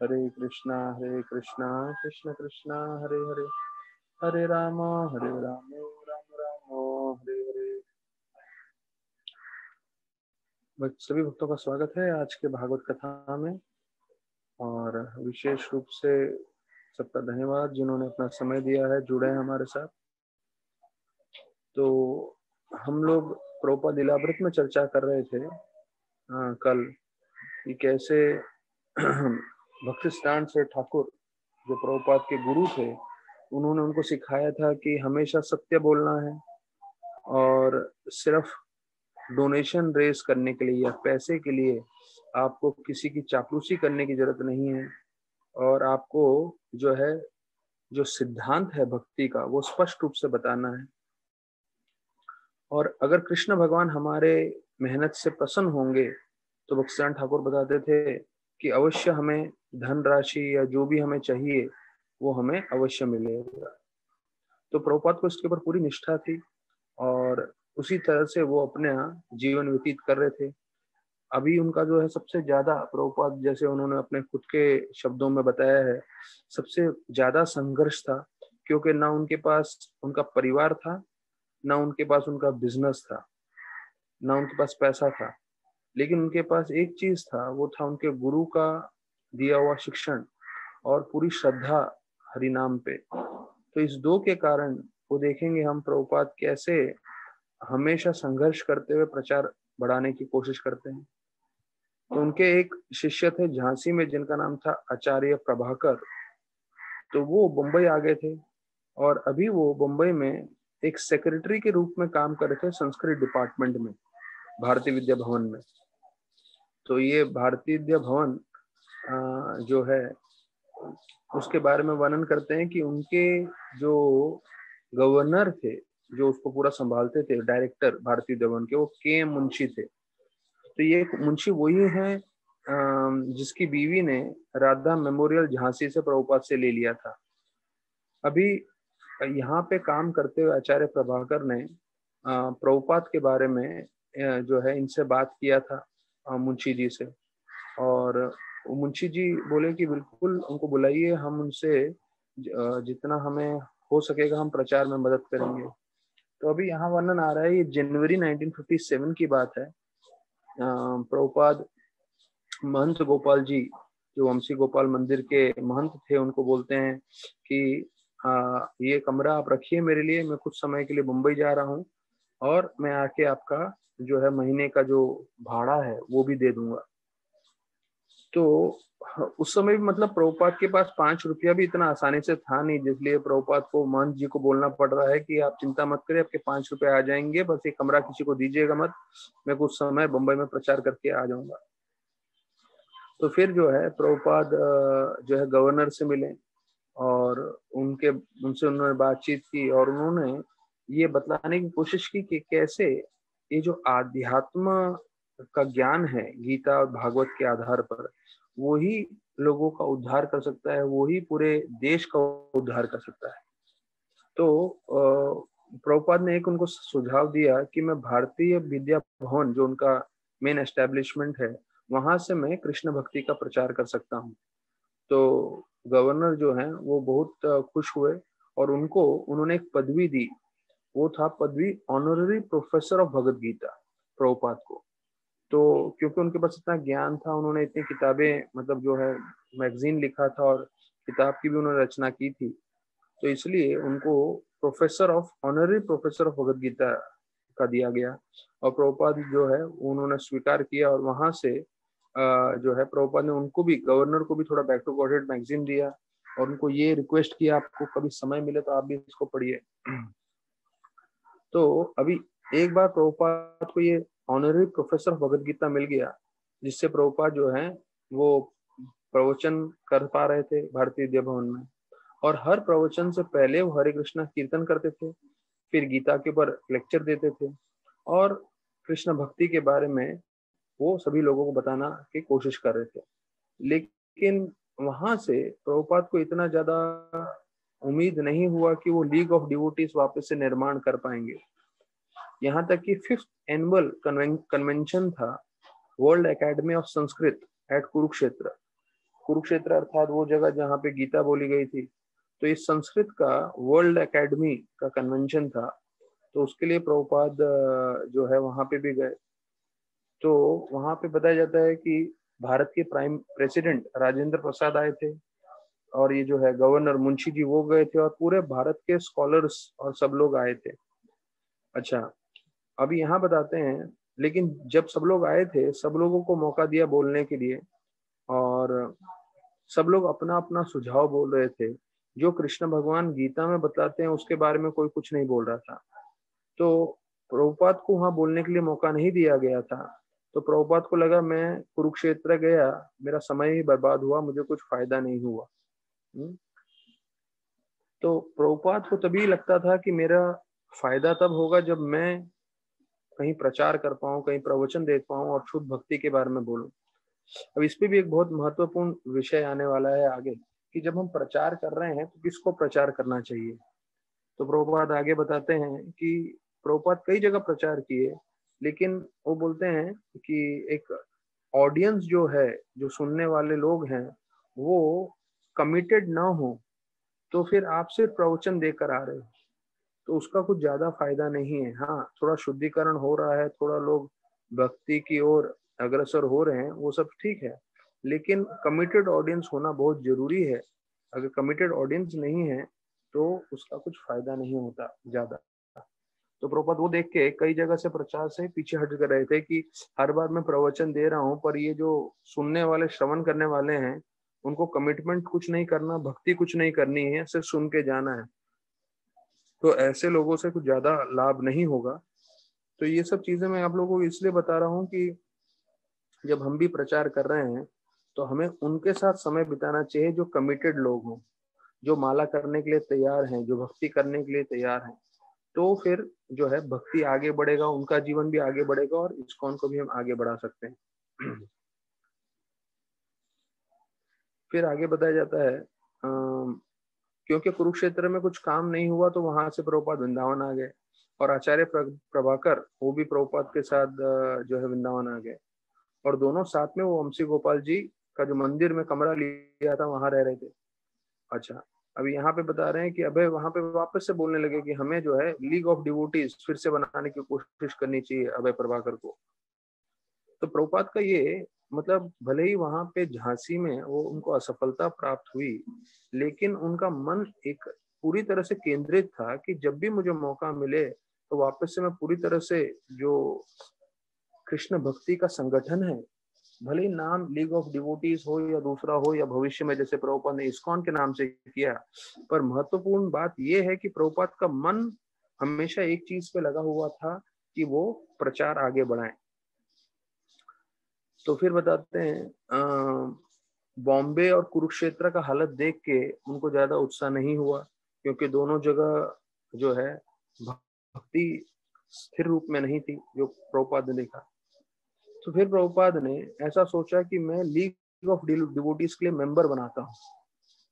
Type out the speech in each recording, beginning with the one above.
हरे कृष्णा कृष्ण कृष्णा हरे हरे, हरे राम राम राम हरे हरे। सभी भक्तों का स्वागत है आज के भागवत कथा में, और विशेष रूप से सबका धन्यवाद जिन्होंने अपना समय दिया है, जुड़े हैं हमारे साथ। तो हम लोग प्रभुपाद लीलामृत में चर्चा कर रहे थे कल कि कैसे भक्ति सिद्धांत से ठाकुर जो प्रभुपाद के गुरु थे, उन्होंने उनको सिखाया था कि हमेशा सत्य बोलना है और सिर्फ डोनेशन रेस करने के लिए या पैसे के लिए आपको किसी की चापलूसी करने की जरूरत नहीं है, और आपको जो है जो सिद्धांत है भक्ति का वो स्पष्ट रूप से बताना है। और अगर कृष्ण भगवान हमारे मेहनत से प्रसन्न होंगे तो भक्तिसिद्धांत ठाकुर बताते थे कि अवश्य हमें धनराशि या जो भी हमें चाहिए वो हमें अवश्य मिलेगा। तो प्रभुपाद को इसके ऊपर पूरी निष्ठा थी और उसी तरह से वो अपना जीवन व्यतीत कर रहे थे। अभी उनका जो है सबसे ज्यादा, प्रभुपाद जैसे उन्होंने अपने खुद के शब्दों में बताया है, सबसे ज्यादा संघर्ष था, क्योंकि ना उनके पास उनका परिवार था, ना उनके पास उनका बिजनेस था, ना उनके पास पैसा था, लेकिन उनके पास एक चीज था, वो था उनके गुरु का दिया हुआ शिक्षण और पूरी श्रद्धा हरि नाम पे। तो इस दो के कारण वो देखेंगे हम प्रभुपाद कैसे हमेशा संघर्ष करते हुए प्रचार बढ़ाने की कोशिश करते हैं। तो उनके एक शिष्य थे झांसी में जिनका नाम था आचार्य प्रभाकर। तो वो बम्बई आ गए थे और अभी वो बम्बई में एक सेक्रेटरी के रूप में काम कर रहे थे संस्कृत डिपार्टमेंट में, भारतीय विद्या भवन में। तो ये भारतीय विद्या भवन जो है उसके बारे में वर्णन करते हैं कि उनके जो गवर्नर थे, जो उसको पूरा संभालते थे, डायरेक्टर भारतीय विद्या भवन के, वो के मुंशी थे। तो ये मुंशी वही हैं जिसकी बीवी ने राधा मेमोरियल झांसी से प्रभुपाद से ले लिया था। अभी यहाँ पे काम करते हुए आचार्य प्रभाकर ने प्रभुपाद के बारे में जो है इनसे बात किया था मुंशी जी से, और मुंशी जी बोले कि बिल्कुल उनको बुलाइए, हम उनसे जितना हमें हो सकेगा हम प्रचार में मदद करेंगे। तो अभी यहाँ वर्णन आ रहा है, ये जनवरी 1957 की बात है। प्रभुपाद महंत गोपाल जी, जो वंशी गोपाल मंदिर के महंत थे, उनको बोलते हैं कि ये कमरा आप रखिए मेरे लिए, मैं कुछ समय के लिए मुंबई जा रहा हूँ और मैं आके आपका जो है महीने का जो भाड़ा है वो भी दे दूंगा। तो उस समय भी मतलब प्रभुपाद के पास 5 रुपया भी इतना आसानी से था नहीं, जिसलिए प्रभुपाद को महंत जी को बोलना पड़ रहा है कि आप चिंता मत करिए, आपके 5 रुपए आ जाएंगे, बस ये कमरा किसी को दीजिएगा मत, मैं कुछ समय बम्बई में प्रचार करके आ जाऊंगा। तो फिर जो है प्रभुपाद जो है गवर्नर से मिले और उनसे उन्होंने बातचीत की और उन्होंने ये बतलाने की कोशिश की कि कैसे ये जो आध्यात्म का ज्ञान है गीता और भागवत के आधार पर, वो ही लोगों का उद्धार कर सकता है, वो ही पूरे देश का उद्धार कर सकता है। तो प्रभुपाद ने एक उनको सुझाव दिया कि मैं भारतीय विद्या भवन, जो उनका मेन एस्टेब्लिशमेंट है, वहां से मैं कृष्ण भक्ति का प्रचार कर सकता हूँ। तो गवर्नर जो हैं वो बहुत खुश हुए और उनको उन्होंने एक पदवी दी, वो था पदवी honorary professor of Bhagavad Gita Prabhupada को। तो क्योंकि उनके पास इतना ज्ञान था, उन्होंने इतनी किताबें मतलब जो है मैगजीन लिखा था और किताब की भी उन्होंने रचना की थी, तो इसलिए उनको honorary professor of Bhagavad Gita का दिया गया। और प्रभुपाद जो है उन्होंने स्वीकार किया और वहां से जो है प्रभुपाद ने उनको भी, गवर्नर को भी थोड़ा बैक टू गॉडहेड मैगजीन दिया और उनको ये रिक्वेस्ट किया आपको कभी समय मिले तो आप भी इसको पढ़िए। तो अभी एक बार प्रभुपाद को ये honorary professor of Bhagavad Gita मिल गया, जिससे प्रभुपाद जो है वो प्रवचन कर पा रहे थे भारतीय विद्या भवन में, और हर प्रवचन से पहले वो हरे कृष्णा कीर्तन करते थे, फिर गीता के ऊपर लेक्चर देते थे और कृष्ण भक्ति के बारे में वो सभी लोगों को बताना की कोशिश कर रहे थे। लेकिन वहां से प्रभुपाद को इतना ज्यादा उम्मीद नहीं हुआ कि वो लीग ऑफ डिवोटीज वापस से निर्माण कर पाएंगे। यहाँ तक कि 5th एनुअल कन्वेंशन था world academy of Sanskrit at Kurukshetra, Kurukshetra अर्थात वो जगह जहाँ पे गीता बोली गई थी, तो इस संस्कृत का वर्ल्ड एकेडमी का कन्वेंशन था, तो उसके लिए प्रभुपाद जो है वहां पे भी गए। तो वहां पे बताया जाता है कि भारत के प्राइम प्रेसिडेंट राजेंद्र प्रसाद आए थे, और ये जो है गवर्नर मुंशी जी वो गए थे, और पूरे भारत के स्कॉलर्स और सब लोग आए थे। अच्छा, अभी यहाँ बताते हैं, लेकिन जब सब लोग आए थे, सब लोगों को मौका दिया बोलने के लिए, और सब लोग अपना अपना सुझाव बोल रहे थे। जो कृष्ण भगवान गीता में बताते हैं उसके बारे में कोई कुछ नहीं बोल रहा था। तो प्रभुपाद को वहां बोलने के लिए मौका नहीं दिया गया था। तो प्रभुपाद को लगा मैं कुरुक्षेत्र गया, मेरा समय ही बर्बाद हुआ, मुझे कुछ फायदा नहीं हुआ। हम्म। तो प्रभुपाद को तभी लगता था कि मेरा फायदा तब होगा जब मैं कहीं प्रचार कर पाऊं, कहीं प्रवचन दे पाऊं और शुद्ध भक्ति के बारे में बोलूं। अब इस पे भी एक बहुत महत्वपूर्ण विषय आने वाला है आगे, कि जब हम प्रचार कर रहे हैं तो किसको प्रचार करना चाहिए। तो प्रभुपाद आगे बताते हैं कि प्रभुपाद कई जगह प्रचार किए, लेकिन वो बोलते हैं कि एक ऑडियंस जो है, जो सुनने वाले लोग हैं, वो कमिटेड ना हो, तो फिर आप सिर्फ प्रवचन देकर आ रहे हो तो उसका कुछ ज्यादा फायदा नहीं है। हाँ, थोड़ा शुद्धिकरण हो रहा है, थोड़ा लोग भक्ति की ओर अग्रसर हो रहे हैं, वो सब ठीक है, लेकिन कमिटेड ऑडियंस होना बहुत जरूरी है। अगर कमिटेड ऑडियंस नहीं है तो उसका कुछ फायदा नहीं होता ज्यादा। तो प्रभुपाद वो देख के कई जगह से प्रचार से पीछे हट कर रहे थे कि हर बार मैं प्रवचन दे रहा हूँ, पर ये जो सुनने वाले, श्रवण करने वाले हैं, उनको कमिटमेंट कुछ नहीं करना, भक्ति कुछ नहीं करनी है, सिर्फ सुन के जाना है, तो ऐसे लोगों से कुछ ज्यादा लाभ नहीं होगा। तो ये सब चीजें मैं आप लोगों को इसलिए बता रहा हूँ कि जब हम भी प्रचार कर रहे हैं तो हमें उनके साथ समय बिताना चाहिए जो कमिटेड लोग हों, जो माला करने के लिए तैयार हैं, जो भक्ति करने के लिए तैयार हैं। तो फिर जो है भक्ति आगे बढ़ेगा, उनका जीवन भी आगे बढ़ेगा और इस्कॉन को भी हम आगे बढ़ा सकते हैं। फिर आगे बताया जाता है क्योंकि कुरुक्षेत्र में कुछ काम नहीं हुआ तो वहां से प्रभुपाद वृंदावन आ गए, और आचार्य प्रभाकर वो भी प्रभुपाद के साथ जो है वृंदावन आ गए, और दोनों साथ में वो वंशी गोपाल जी का जो मंदिर में कमरा लिया था वहां रह रहे थे। अच्छा, अभी यहाँ पे बता रहे हैं कि अभय वहां पे वापस से बोलने लगे कि हमें जो है लीग ऑफ डिवोटीज फिर से बनाने की कोशिश करनी चाहिए अभय प्रभाकर को। तो प्रभुपाद का ये मतलब, भले ही वहां पे झांसी में वो उनको असफलता प्राप्त हुई, लेकिन उनका मन एक पूरी तरह से केंद्रित था कि जब भी मुझे मौका मिले तो वापस से मैं पूरी तरह से जो कृष्ण भक्ति का संगठन है, भले ही नाम लीग ऑफ डिवोटीज हो या दूसरा हो, या भविष्य में जैसे प्रभुपाद ने इस्कॉन के नाम से किया, पर महत्वपूर्ण बात यह है कि प्रभुपाद का मन हमेशा एक चीज पे लगा हुआ था कि वो प्रचार आगे बढ़ाएं। तो फिर बताते हैं बॉम्बे और कुरुक्षेत्र का हालत देख के उनको ज्यादा उत्साह नहीं हुआ, क्योंकि दोनों जगह जो है भक्ति स्थिर रूप में नहीं थी जो प्रभुपाद ने देखा। तो फिर प्रभुपाद ने ऐसा सोचा कि मैं लीग ऑफ डिवोटीज के लिए मेंबर बनाता हूँ।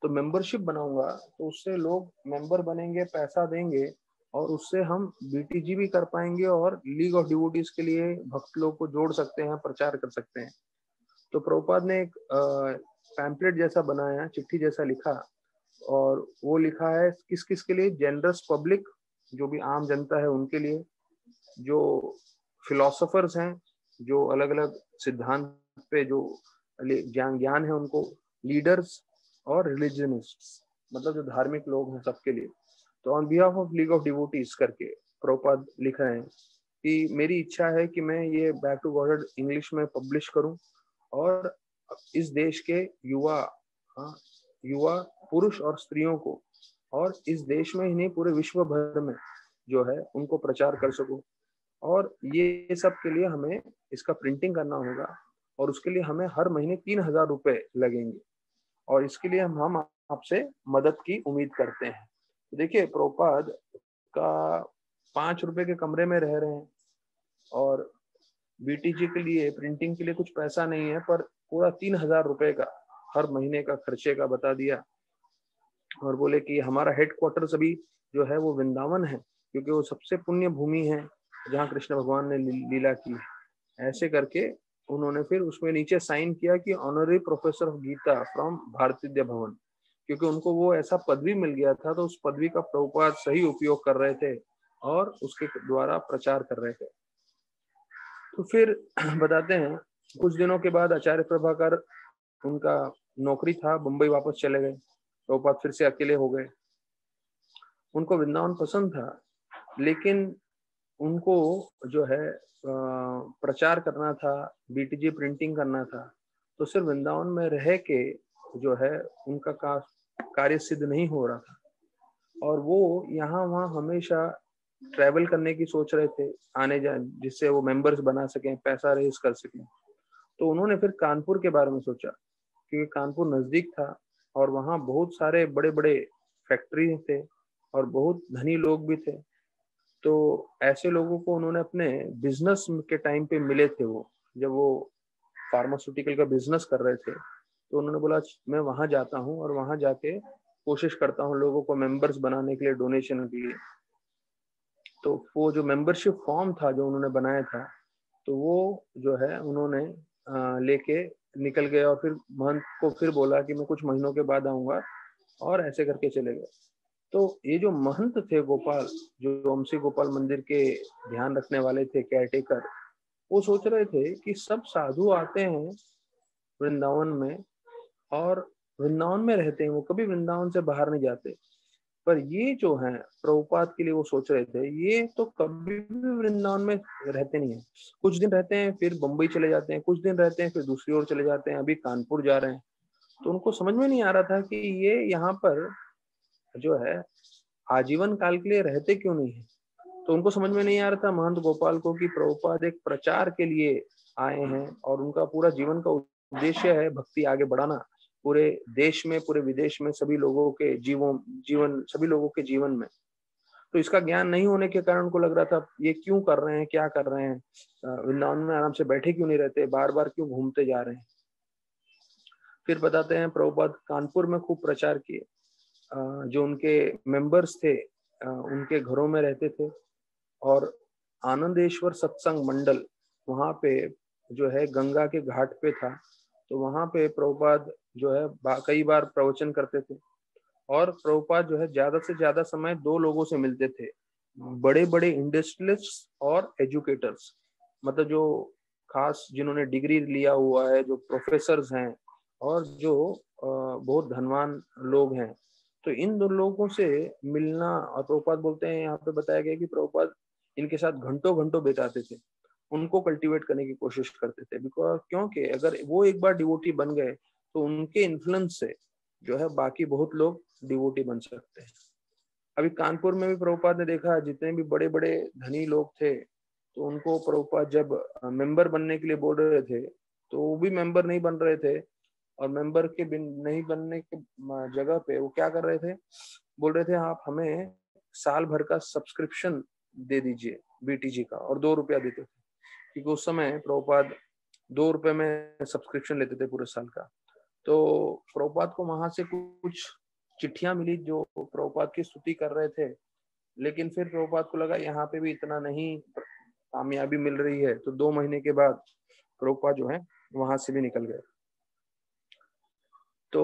तो मेंबरशिप बनाऊंगा तो उससे लोग मेंबर बनेंगे, पैसा देंगे, और उससे हम बीटीजी भी कर पाएंगे और लीग ऑफ डिवोटीज के लिए भक्त लोग को जोड़ सकते हैं, प्रचार कर सकते हैं। तो प्रभुपाद ने एक पैम्पलेट जैसा बनाया, चिट्ठी जैसा लिखा, और वो लिखा है किस किस के लिए, जनरस पब्लिक, जो भी आम जनता है उनके लिए, जो फिलोसोफर्स हैं, जो अलग अलग सिद्धांत पे जो ज्ञान है उनको, लीडर्स और रिलीजनिस्ट, मतलब जो धार्मिक लोग हैं सबके लिए। तो on behalf of league of devotees करके प्रभुपाद लिखा है कि मेरी इच्छा है कि मैं ये बैक टू गॉड इंग्लिश में पब्लिश करूं, और इस देश के युवा, युवा पुरुष और स्त्रियों को, और इस देश में ही नहीं पूरे विश्व भर में जो है उनको प्रचार कर सकूं। और ये सब के लिए हमें इसका प्रिंटिंग करना होगा, और उसके लिए हमें हर महीने 3,000 रुपए लगेंगे, और इसके लिए हम आपसे मदद की उम्मीद करते हैं। तो देखिए, प्रभुपाद का 5 रुपए के कमरे में रह रहे हैं, और बीटीजी के लिए प्रिंटिंग के लिए कुछ पैसा नहीं है, पर पूरा 3,000 रुपए का हर महीने का खर्चे का बता दिया, और बोले कि हमारा हेडक्वार्टर अभी जो है वो वृंदावन है, क्योंकि वो सबसे पुण्य भूमि है जहाँ कृष्ण भगवान ने लीला की है। ऐसे करके उन्होंने फिर उसमें नीचे साइन किया कि honorary professor of Gita from Bharatiya Vidya भवन, क्योंकि उनको वो ऐसा पदवी मिल गया था, तो उस पदवी का प्रभुपाद सही उपयोग कर रहे थे और उसके द्वारा प्रचार कर रहे थे। तो फिर बताते हैं कुछ दिनों के बाद आचार्य प्रभाकर, उनका नौकरी था, मुंबई वापस चले गए। प्रभुपाद फिर से अकेले हो गए। उनको वृंदावन पसंद था, लेकिन उनको जो है प्रचार करना था, बीटीजी प्रिंटिंग करना था, तो सिर्फ वृंदावन में रह के जो है उनका कार्य सिद्ध नहीं हो रहा था, और वो यहाँ वहाँ हमेशा ट्रैवल करने की सोच रहे थे, आने जाने, जिससे वो मेंबर्स बना सकें, पैसा रेज कर सकें। तो उन्होंने फिर कानपुर के बारे में सोचा, क्योंकि कानपुर नजदीक था और वहाँ बहुत सारे बड़े बड़े फैक्ट्री थे और बहुत धनी लोग भी थे। तो ऐसे लोगों को उन्होंने अपने बिजनेस के टाइम पे मिले थे, वो जब वो फार्मास्यूटिकल का बिजनेस कर रहे थे, तो उन्होंने बोला मैं वहां जाता हूँ और वहां जाके कोशिश करता हूँ लोगों को मेंबर्स बनाने के लिए, डोनेशन के लिए। तो वो जो मेंबरशिप फॉर्म था जो उन्होंने बनाया था, तो वो जो है उन्होंने लेके निकल गए और फिर महंत को फिर बोला कि मैं कुछ महीनों के बाद आऊंगा, और ऐसे करके चले गए। तो ये जो महंत थे गोपाल, जो वंशी गोपाल मंदिर के ध्यान रखने वाले थे, केयरटेकर, वो सोच रहे थे कि सब साधु आते हैं वृंदावन में और वृंदावन में रहते हैं, वो कभी वृंदावन से बाहर नहीं जाते, पर ये जो है प्रभुपाद के लिए वो सोच रहे थे, ये तो कभी भी वृंदावन में रहते नहीं है। कुछ दिन रहते हैं, फिर बम्बई चले जाते हैं, कुछ दिन रहते हैं, फिर दूसरी ओर चले जाते हैं, अभी कानपुर जा रहे हैं। तो उनको समझ में नहीं आ रहा था कि ये यहाँ पर जो है आजीवन काल के लिए रहते क्यों नहीं है। तो उनको समझ में नहीं आ रहा था महंत गोपाल को कि प्रभुपाद एक प्रचार के लिए आए हैं और उनका पूरा जीवन का उद्देश्य है भक्ति आगे बढ़ाना, पूरे देश में, पूरे विदेश में, सभी लोगों के सभी लोगों के जीवन में। तो इसका ज्ञान नहीं होने के कारण उनको लग रहा था ये क्यों कर रहे हैं, क्या कर रहे हैं, वृंदावन में आराम से बैठे क्यों नहीं रहते, बार बार क्यों घूमते जा रहे हैं। फिर बताते हैं प्रभुपाद कानपुर में खूब प्रचार किए, जो उनके मेंबर्स थे उनके घरों में रहते थे, और आनंदेश्वर सत्संग मंडल वहां पे जो है गंगा के घाट पे था, तो वहां पे प्रभुपाद जो है कई बार प्रवचन करते थे। और प्रभुपाद जो है ज्यादा से ज्यादा समय दो लोगों से मिलते थे, बड़े बड़े इंडस्ट्रियलिस्ट और एजुकेटर्स, मतलब जो खास जिन्होंने डिग्री लिया हुआ है, जो प्रोफेसर्स हैं और जो बहुत धनवान लोग हैं। तो इन दो लोगों से मिलना, और प्रभुपाद बोलते हैं, यहाँ पे बताया गया कि प्रभुपाद इनके साथ घंटों घंटों बिताते थे, उनको कल्टीवेट करने की कोशिश करते थे, बिकॉज क्योंकि अगर वो एक बार डिवोटी बन गए तो उनके इन्फ्लुएंस से जो है बाकी बहुत लोग डिवोटी बन सकते हैं। अभी कानपुर में भी प्रभुपाद ने देखा जितने भी बड़े बड़े धनी लोग थे, तो उनको प्रभुपाद जब मेंबर बनने के लिए बोल रहे थे, तो वो भी मेंबर नहीं बन रहे थे, और मेंबर के नहीं बनने के जगह पे वो क्या कर रहे थे, बोल रहे थे आप हमें साल भर का सब्सक्रिप्शन दे दीजिए बीटीजी का, और 2 रुपया देते थे, क्योंकि उस समय प्रभुपाद 2 रुपए में सब्सक्रिप्शन लेते थे पूरे साल का। तो प्रभुपाद को वहां से कुछ चिट्ठियां मिली जो प्रभुपाद की स्तुति कर रहे थे, लेकिन फिर प्रभुपाद को लगा यहाँ पे भी इतना नहीं कामयाबी मिल रही है, तो 2 महीने के बाद प्रभुपाद जो है वहां से भी निकल गए। तो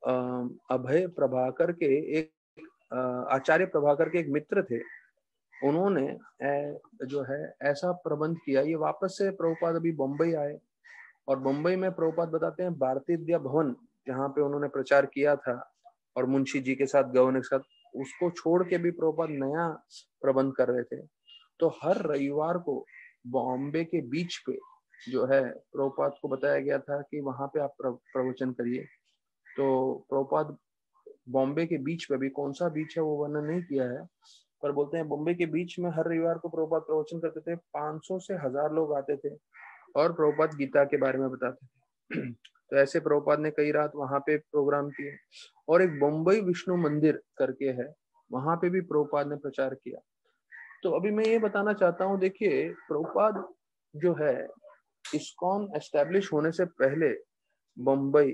अभय प्रभाकर के एक आचार्य प्रभाकर के एक मित्र थे, उन्होंने जो है ऐसा प्रबंध किया, ये वापस से प्रभुपाद अभी बम्बई आए, और मुंबई में प्रभुपाद बताते हैं भारतीय विद्या भवन जहाँ पे उन्होंने प्रचार किया था और मुंशी जी के साथ, गवर्नर के साथ, उसको छोड़ के भी प्रभुपाद नया प्रबंध कर रहे थे। तो हर रविवार को बॉम्बे के बीच पे जो है प्रभुपाद को बताया गया था कि वहां पे आप प्रवचन करिए। तो प्रभुपाद बॉम्बे के बीच पे, भी कौन सा बीच है वो वर्णन नहीं किया है, पर बोलते हैं बॉम्बे के बीच में हर रविवार को प्रभुपाद प्रवचन करते थे, 500 से 1000 लोग आते थे और प्रभुपाद गीता के बारे में बताते थे। तो ऐसे प्रभुपाद ने कई रात वहां पे प्रोग्राम किए, और एक बम्बई विष्णु मंदिर करके है, वहां पे भी प्रभुपाद ने प्रचार किया। तो अभी मैं ये बताना चाहता हूँ, देखिए प्रभुपाद जो है इस्कॉन एस्टेब्लिश होने से पहले बम्बई,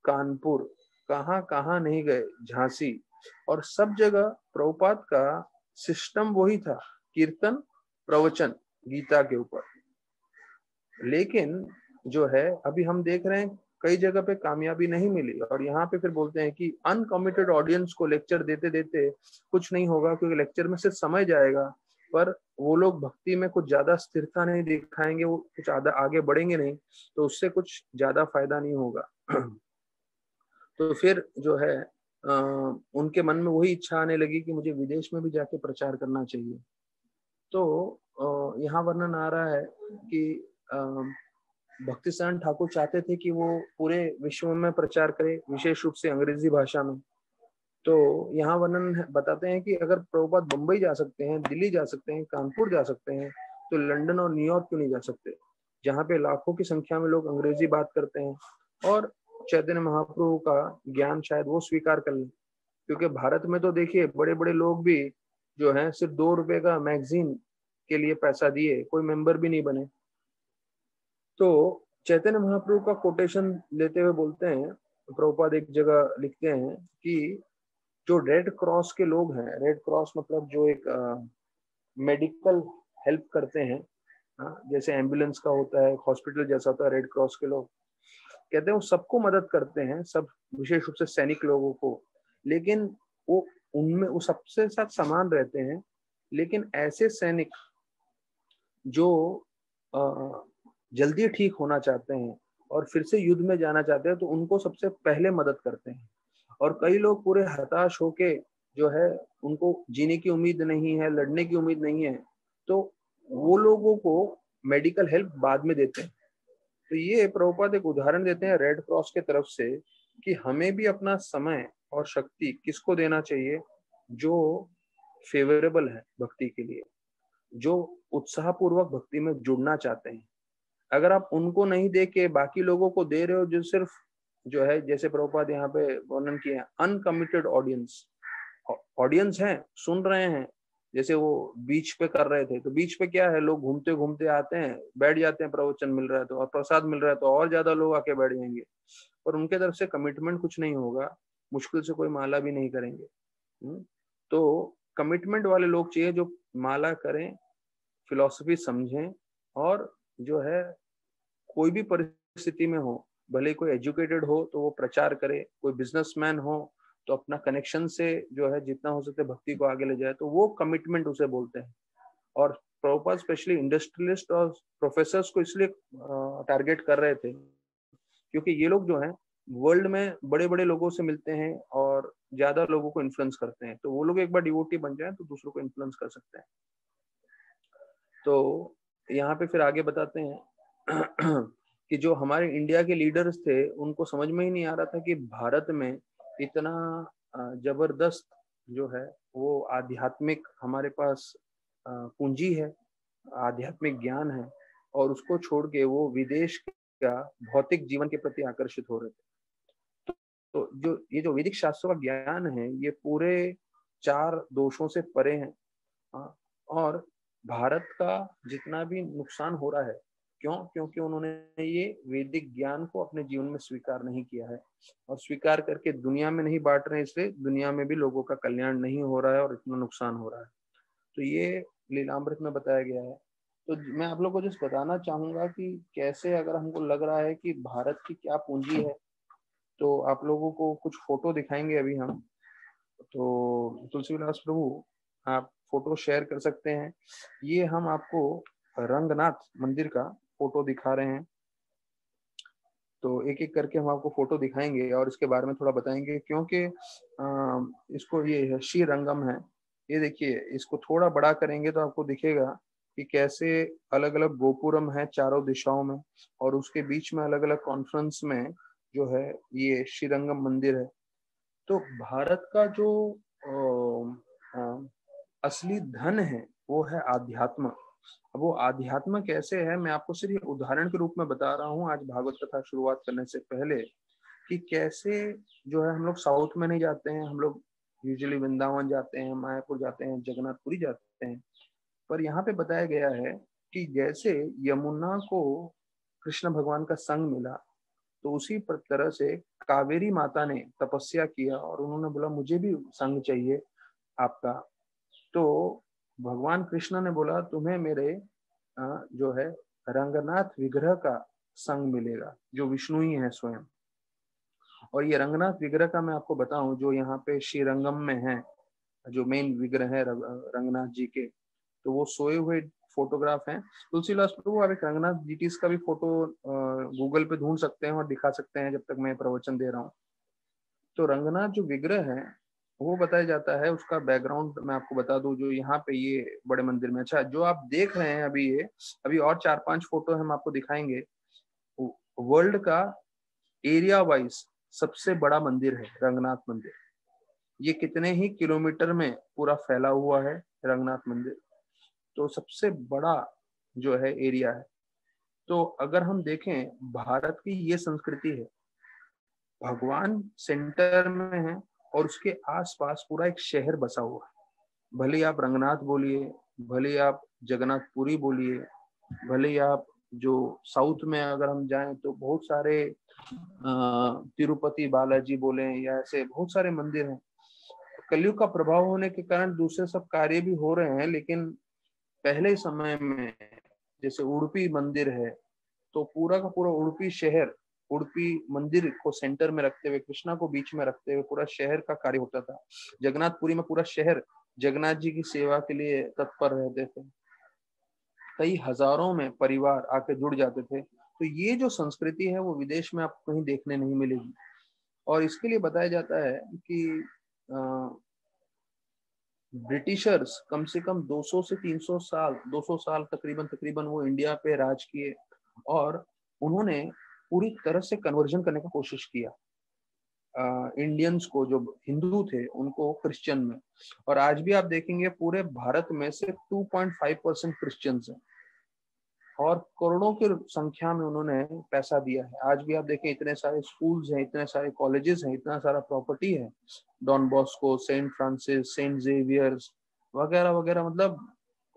कानपुर, कहाँ कहाँ नहीं गए, झांसी, और सब जगह प्रभुपाद का सिस्टम वही था, कीर्तन, प्रवचन गीता के ऊपर। लेकिन जो है अभी हम देख रहे हैं कई जगह पे कामयाबी नहीं मिली, और यहाँ पे फिर बोलते हैं कि अनकमिटेड ऑडियंस को लेक्चर देते देते कुछ नहीं होगा, क्योंकि लेक्चर में सिर्फ समय जाएगा, पर वो लोग भक्ति में कुछ ज्यादा स्थिरता नहीं दिखाएंगे, वो कुछ ज्यादा आगे बढ़ेंगे नहीं, तो उससे कुछ ज्यादा फायदा नहीं होगा। तो फिर जो है उनके मन में वही इच्छा आने लगी कि मुझे विदेश में भी जाके प्रचार करना चाहिए। तो यहाँ वर्णन आ रहा है कि भक्ति सिद्धांत ठाकुर चाहते थे कि वो पूरे विश्व में प्रचार करे, विशेष रूप से अंग्रेजी भाषा में। तो यहाँ वर्णन बताते हैं कि अगर प्रभुपाद बम्बई जा सकते हैं, दिल्ली जा सकते हैं, कानपुर जा सकते हैं, तो लंदन और न्यूयॉर्क क्यों नहीं जा सकते, जहाँ पे लाखों की संख्या में लोग अंग्रेजी बात करते हैं और चैतन्य महाप्रभु का ज्ञान शायद वो स्वीकार कर लें। क्योंकि भारत में तो देखिए बड़े बड़े लोग भी जो है सिर्फ 2 रुपए का मैगजीन के लिए पैसा दिए कोई मेंबर भी नहीं बने। तो चैतन्य महाप्रभु का कोटेशन लेते हुए बोलते हैं, प्रभुपाद एक जगह लिखते हैं कि जो रेड क्रॉस के लोग हैं, रेड क्रॉस मतलब जो एक मेडिकल हेल्प करते हैं, जैसे एम्बुलेंस का होता है, हॉस्पिटल जैसा होता है, रेड क्रॉस के लोग कहते हैं वो सबको मदद करते हैं, सब विशेष रूप से सैनिक लोगों को, लेकिन वो उनमें वो सबसे साथ समान रहते हैं। लेकिन ऐसे सैनिक जो जल्दी ठीक होना चाहते हैं और फिर से युद्ध में जाना चाहते हैं, तो उनको सबसे पहले मदद करते हैं। और कई लोग पूरे हताश होके जो है उनको जीने की उम्मीद नहीं है, लड़ने की उम्मीद नहीं है, तो वो लोगों को मेडिकल हेल्प बाद में देते हैं। तो ये प्रभुपाद एक उदाहरण देते हैं रेड क्रॉस के तरफ से कि हमें भी अपना समय और शक्ति किसको देना चाहिए, जो फेवरेबल है भक्ति के लिए, जो उत्साहपूर्वक भक्ति में जुड़ना चाहते हैं। अगर आप उनको नहीं दे के बाकी लोगों को दे रहे हो, जो सिर्फ जो है जैसे प्रभुपाद यहाँ पे वर्णन किए हैं, अनकमिटेड ऑडियंस, ऑडियंस है, सुन रहे हैं, जैसे वो बीच पे कर रहे थे, तो बीच पे क्या है, लोग घूमते घूमते आते हैं, बैठ जाते हैं, प्रवचन मिल रहा है तो, और प्रसाद मिल रहा है तो और ज्यादा लोग आके बैठ जाएंगे, पर उनके तरफ से कमिटमेंट कुछ नहीं होगा, मुश्किल से कोई माला भी नहीं करेंगे। तो कमिटमेंट वाले लोग चाहिए जो माला करें, फिलॉसफी समझें, और जो है कोई भी परिस्थिति में हो, भले कोई एजुकेटेड हो तो वो प्रचार करे, कोई बिजनेसमैन हो तो अपना कनेक्शन से जो है जितना हो सकता है भक्ति को आगे ले जाए, तो वो कमिटमेंट उसे बोलते हैं। और प्रभुपाद स्पेशली इंडस्ट्रियलिस्ट और प्रोफेसर्स को इसलिए टारगेट कर रहे थे क्योंकि ये लोग जो हैं वर्ल्ड में बड़े बड़े लोगों से मिलते हैं और ज्यादा लोगों को इन्फ्लुएंस करते हैं, तो वो लोग एक बार डिवोटी बन जाए तो दूसरों को इन्फ्लुएंस कर सकते हैं। तो यहाँ पे फिर आगे बताते हैं कि जो हमारे इंडिया के लीडर्स थे उनको समझ में ही नहीं आ रहा था कि भारत में इतना जबरदस्त जो है वो आध्यात्मिक हमारे पास पूंजी है, आध्यात्मिक ज्ञान है, और उसको छोड़ के वो विदेश का भौतिक जीवन के प्रति आकर्षित हो रहे थे। तो जो ये जो वैदिक शास्त्रों का ज्ञान है ये पूरे 4 दोषों से परे है। और भारत का जितना भी नुकसान हो रहा है, क्यों? क्योंकि उन्होंने ये वैदिक ज्ञान को अपने जीवन में स्वीकार नहीं किया है, और स्वीकार करके दुनिया में नहीं बांट रहे हैं, इसलिए दुनिया में भी लोगों का कल्याण नहीं हो रहा है और इतना नुकसान हो रहा है। तो ये लीलामृत में बताया गया है। तो मैं आप लोगों को जिस बताना चाहूंगा कि कैसे अगर हमको लग रहा है कि भारत की क्या पूंजी है, तो आप लोगों को कुछ फोटो दिखाएंगे अभी हम। तो तुलसीविलास प्रभु आप फोटो शेयर कर सकते हैं। ये हम आपको रंगनाथ मंदिर का फोटो दिखा रहे हैं। तो एक एक करके हम आपको फोटो दिखाएंगे और इसके बारे में थोड़ा बताएंगे, क्योंकि इसको ये श्री रंगम है। ये देखिए, इसको थोड़ा बड़ा करेंगे तो आपको दिखेगा कि कैसे अलग अलग गोपुरम है चारों दिशाओं में, और उसके बीच में अलग अलग कॉन्फ्रेंस में जो है ये श्रीरंगम मंदिर है। तो भारत का जो असली धन है वो है आध्यात्म। अब वो अध्यात्म कैसे है, मैं आपको सिर्फ उदाहरण के रूप में बता रहा हूँ आज भागवत कथा शुरुआत करने से पहले, कि कैसे जो है हम लोग साउथ में नहीं जाते हैं, हम लोग यूजुअली वृंदावन जाते हैं, मायापुर जाते हैं, जगन्नाथपुरी जाते हैं, पर यहाँ पे बताया गया है कि जैसे यमुना को कृष्ण भगवान का संग मिला, तो उसी तरह से कावेरी माता ने तपस्या किया और उन्होंने बोला मुझे भी संग चाहिए आपका। तो भगवान कृष्ण ने बोला तुम्हें मेरे जो है रंगनाथ विग्रह का संग मिलेगा, जो विष्णु ही है स्वयं। और ये रंगनाथ विग्रह का मैं आपको बताऊं, जो यहाँ पे श्रीरंगम में है, जो मेन विग्रह है रंगनाथ जी के, तो वो सोए हुए फोटोग्राफ हैं। तुलसीदास प्रभु, आप एक रंगनाथ जी का भी फोटो गूगल पे ढूंढ सकते हैं और दिखा सकते हैं जब तक मैं प्रवचन दे रहा हूँ। तो रंगनाथ जो विग्रह है वो बताया जाता है, उसका बैकग्राउंड मैं आपको बता दूं, जो यहाँ पे ये बड़े मंदिर में, अच्छा जो आप देख रहे हैं अभी, ये अभी और 4-5 फोटो हम आपको दिखाएंगे। वर्ल्ड का एरिया वाइज सबसे बड़ा मंदिर है रंगनाथ मंदिर। ये कितने ही किलोमीटर में पूरा फैला हुआ है रंगनाथ मंदिर, तो सबसे बड़ा जो है एरिया है। तो अगर हम देखें, भारत की ये संस्कृति है, भगवान सेंटर में है और उसके आसपास पूरा एक शहर बसा हुआ है। भले ही आप रंगनाथ बोलिए, भले ही आप जगन्नाथपुरी बोलिए, भले ही आप जो साउथ में अगर हम जाएं तो बहुत सारे तिरुपति बालाजी बोले, या ऐसे बहुत सारे मंदिर हैं। कलयुग का प्रभाव होने के कारण दूसरे सब कार्य भी हो रहे हैं, लेकिन पहले समय में जैसे उडुपी मंदिर है, तो पूरा का पूरा उडुपी शहर, उडुपी मंदिर को सेंटर में रखते हुए, कृष्णा को बीच में रखते हुए पूरा शहर का कार्य होता था। जगन्नाथपुरी में पूरा शहर जगन्नाथ जी की सेवा के लिए तत्पर रहते थे। कई हजारों में परिवार आके जुड़ जाते थे। तो ये जो संस्कृति है वो विदेश में आपको कहीं देखने नहीं मिलेगी। और इसके लिए बताया जाता है कि ब्रिटिशर्स कम से कम 200 से 300 साल, 200 साल तकरीबन वो इंडिया पे राज किए, और उन्होंने पूरी तरह से कन्वर्जन करने का कोशिश किया इंडियंस को, जो हिंदू थे उनको क्रिश्चियन में। और आज भी आप देखेंगे पूरे भारत में सिर्फ 2.5% क्रिश्चियंस हैं, और करोड़ों की संख्या में उन्होंने पैसा दिया है। आज भी आप देखें, इतने सारे स्कूल्स हैं, इतने सारे कॉलेजेस हैं, इतना सारा प्रॉपर्टी है, Don Bosco, Saint Francis, Saint Xavier's वगैरह वगैरह, मतलब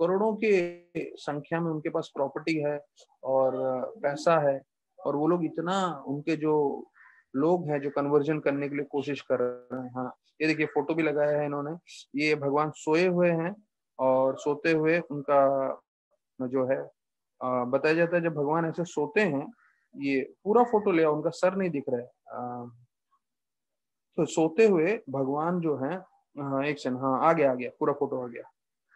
करोड़ों की संख्या में उनके पास प्रॉपर्टी है और पैसा है। और वो लोग इतना, उनके जो लोग हैं जो कन्वर्जन करने के लिए कोशिश कर रहे हैं। हाँ, ये देखिए फोटो भी लगाया है इन्होंने, ये भगवान सोए हुए हैं, और सोते हुए उनका जो है बताया जाता है, जब भगवान ऐसे सोते हैं, ये पूरा फोटो लिया, उनका सर नहीं दिख रहा है, तो सोते हुए भगवान जो है, हाँ एक सेकंड, हाँ आ गया पूरा फोटो आ गया।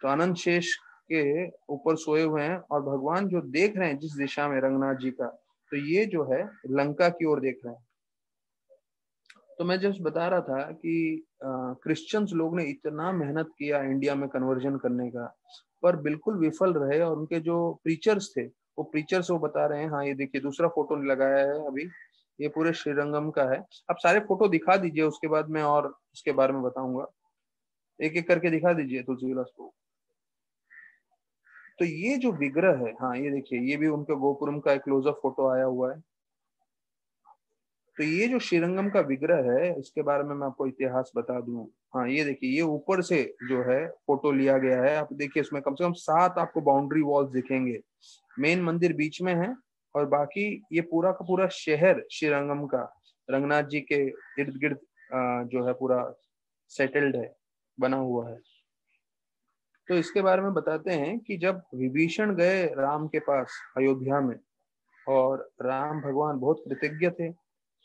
तो अनंत शेष के ऊपर सोए हुए हैं, और भगवान जो देख रहे हैं जिस दिशा में रंगनाथ जी का, तो ये जो है लंका की ओर देख रहे हैं। तो मैं जस्ट बता रहा था कि क्रिश्चियंस लोग ने इतना मेहनत किया इंडिया में कन्वर्जन करने का, पर बिल्कुल विफल रहे। और उनके जो प्रीचर्स थे, वो प्रीचर्स वो बता रहे हैं, हाँ ये देखिए दूसरा फोटो लगाया है अभी, ये पूरे श्रीरंगम का है। आप सारे फोटो दिखा दीजिए, उसके बाद मैं और इसके बारे में बताऊंगा। एक एक करके दिखा दीजिए तुलसीदास को। तो ये जो विग्रह है, हाँ ये देखिए, ये भी उनके गोपुरम का एक क्लोजअप फोटो आया हुआ है। तो ये जो श्रीरंगम का विग्रह है, इसके बारे में मैं आपको इतिहास बता दूं। हाँ ये देखिए, ये ऊपर से जो है फोटो लिया गया है। आप देखिए, इसमें कम से कम 7 आपको बाउंड्री वॉल्स दिखेंगे। मेन मंदिर बीच में है, और बाकी ये पूरा का पूरा शहर श्रीरंगम का रंगनाथ जी के इर्द गिर्द जो है पूरा सेटल्ड है, बना हुआ है। तो इसके बारे में बताते हैं कि जब विभीषण गए राम के पास अयोध्या में, और राम भगवान बहुत कृतज्ञ थे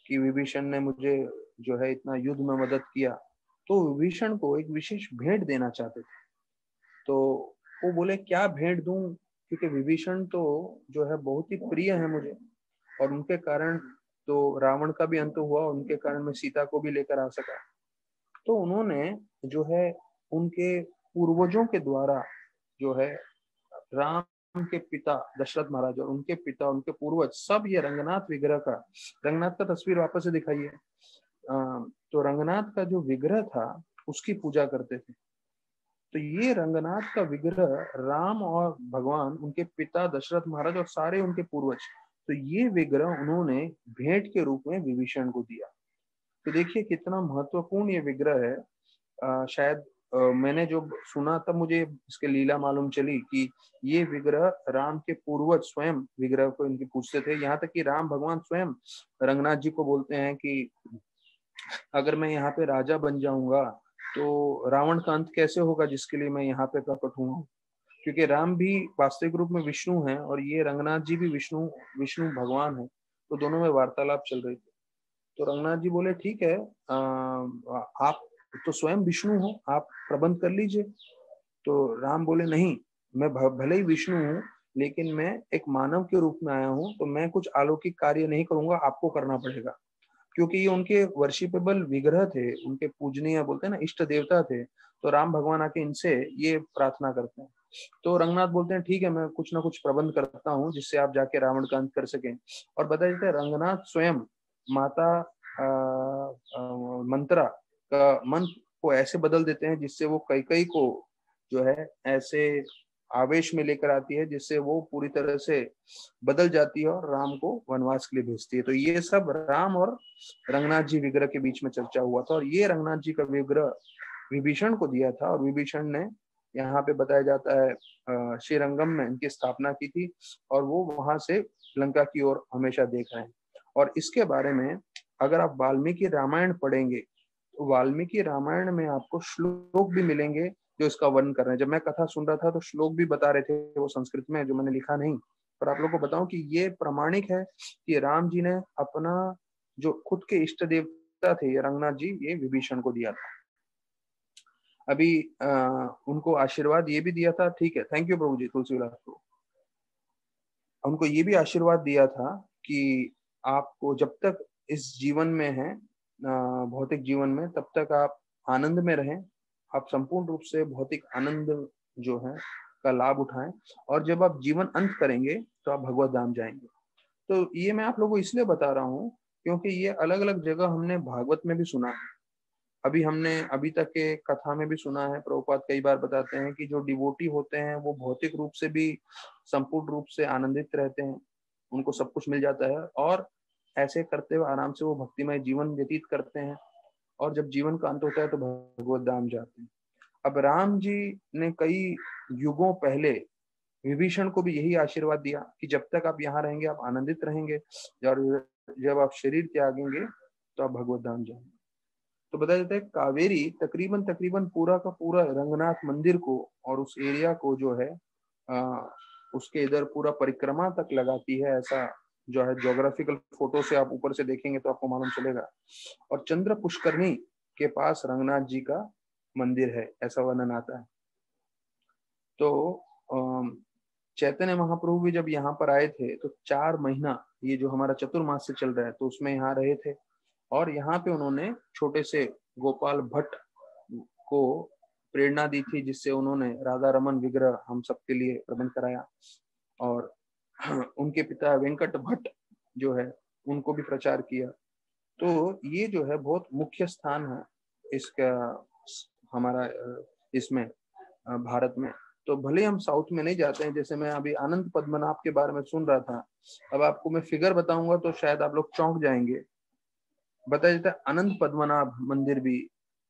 कि विभीषण ने मुझे जो है इतना युद्ध में मदद किया, तो विभीषण को एक विशेष भेंट देना चाहते थे। तो वो बोले क्या भेंट दूं, क्योंकि विभीषण तो जो है बहुत ही प्रिय है मुझे, और उनके कारण तो रावण का भी अंत हुआ, उनके कारण मैं सीता को भी लेकर आ सका। तो उन्होंने जो है उनके पूर्वजों के द्वारा जो है राम के पिता दशरथ महाराज और उनके पिता, उनके पूर्वज सब, ये रंगनाथ विग्रह का, रंगनाथ का तस्वीर वापस से दिखाइए। तो रंगनाथ का जो विग्रह था उसकी पूजा करते थे। तो ये रंगनाथ का विग्रह राम और भगवान, उनके पिता दशरथ महाराज और सारे उनके पूर्वज, तो ये विग्रह उन्होंने भेंट के रूप में विभीषण को दिया। तो देखिए कितना महत्वपूर्ण ये विग्रह है। शायद मैंने जो सुना तब मुझे इसके लीला मालूम चली कि ये विग्रह राम के पूर्वज स्वयं विग्रह को इनके पूछते थे। यहाँ तक कि राम भगवान स्वयं रंगनाथ जी को बोलते हैं कि अगर मैं यहाँ पे राजा बन जाऊंगा तो रावण का अंत कैसे होगा जिसके लिए मैं यहाँ पे प्रकट हुआ हूँ। क्योंकि राम भी वास्तविक रूप में विष्णु हैं और ये रंगनाथ जी भी विष्णु विष्णु भगवान है, तो दोनों में वार्तालाप चल रही थी। तो रंगनाथ जी बोले ठीक है, आप तो स्वयं विष्णु हो, आप प्रबंध कर लीजिए। तो राम बोले नहीं, मैं भले ही विष्णु हूँ, लेकिन मैं एक मानव के रूप में आया हूँ, तो मैं कुछ अलौकिक कार्य नहीं करूंगा, आपको करना पड़ेगा। क्योंकि ये उनके वर्शिपेबल विग्रह थे, उनके पूजनीय बोलते हैं ना, इष्ट देवता थे। तो राम भगवान आके इनसे ये प्रार्थना करते हैं। तो रंगनाथ बोलते हैं ठीक है, मैं कुछ ना कुछ प्रबंध करता हूँ जिससे आप जाके रावण का अंत कर सकें। और बताया जाता है रंगनाथ स्वयं माता मंत्रा का मन को ऐसे बदल देते हैं जिससे वो कैकेयी को जो है ऐसे आवेश में लेकर आती है, जिससे वो पूरी तरह से बदल जाती है और राम को वनवास के लिए भेजती है। तो ये सब राम और रंगनाथ जी विग्रह के बीच में चर्चा हुआ था, और ये रंगनाथ जी का विग्रह विभीषण को दिया था, और विभीषण ने यहाँ पे बताया जाता है श्रीरंगम में इनकी स्थापना की थी, और वो वहां से लंका की ओर हमेशा देख रहे हैं। और इसके बारे में अगर आप वाल्मीकि रामायण पढ़ेंगे तो वाल्मीकि रामायण में आपको श्लोक भी मिलेंगे जो इसका वर्णन कर रहे हैं। जब मैं कथा सुन रहा था तो श्लोक भी बता रहे थे वो संस्कृत में, जो मैंने लिखा नहीं, पर आप लोगों को बताऊं कि ये प्रमाणिक है कि राम जी ने अपना जो खुद के इष्ट देवता थे रंगनाथ जी, ये विभीषण को दिया था। अभी उनको आशीर्वाद ये भी दिया था, ठीक है, थैंक यू प्रभु जी, तुलसी विलास को। उनको ये भी आशीर्वाद दिया था कि आपको जब तक इस जीवन में है, भौतिक जीवन में, तब तक आप आनंद में रहें, आप संपूर्ण रूप से भौतिक आनंद जो है का लाभ उठाएं, और जब आप जीवन अंत करेंगे तो आप भगवत धाम जाएंगे। तो ये मैं आप लोगों को इसलिए बता रहा हूँ क्योंकि ये अलग अलग जगह हमने भागवत में भी सुना है, अभी हमने अभी तक के कथा में भी सुना है। प्रभुपाद कई बार बताते हैं कि जो डिवोटी होते हैं वो भौतिक रूप से भी संपूर्ण रूप से आनंदित रहते हैं, उनको सब कुछ मिल जाता है, और ऐसे करते हुए आराम से वो भक्तिमय जीवन व्यतीत करते हैं, और जब जीवन का अंत होता है तो भगवत धाम जाते हैं। अब राम जी ने कई युगों पहले विभीषण को भी यही आशीर्वाद दिया कि जब तक आप यहाँ रहेंगे आप आनंदित रहेंगे, और जब आप शरीर त्यागेंगे तो आप भगवत धाम जाएंगे। तो बताया जाता है कावेरी तकरीबन तकरीबन पूरा का पूरा रंगनाथ मंदिर को और उस एरिया को जो है उसके इधर पूरा परिक्रमा तक लगाती है, ऐसा जो है ज्योग्राफिकल फोटो से आप ऊपर से देखेंगे तो आपको मालूम चलेगा। और चंद्र पुष्करणी के पास रंगनाथ जी का मंदिर है, ऐसा वर्णन आता है। तो चैतन्य महाप्रभु भी जब यहाँ पर आए थे तो 4 महीना, ये जो हमारा चतुर्मास से चल रहा है, तो उसमें यहाँ रहे थे, और यहाँ पे उन्होंने छोटे से गोपाल भट्ट को प्रेरणा दी थी, जिससे उन्होंने राधा रमन विग्रह हम सबके लिए प्रबंध कराया। और उनके पिता वेंकट भट्ट जो है उनको भी प्रचार किया। तो ये जो है बहुत मुख्य स्थान है इसका हमारा इसमें भारत में। तो भले हम साउथ में नहीं जाते हैं, जैसे मैं अभी अनंत पद्मनाभ के बारे में सुन रहा था, अब आपको मैं फिगर बताऊंगा तो शायद आप लोग चौंक जाएंगे। बताया जाता है अनंत पद्मनाभ मंदिर भी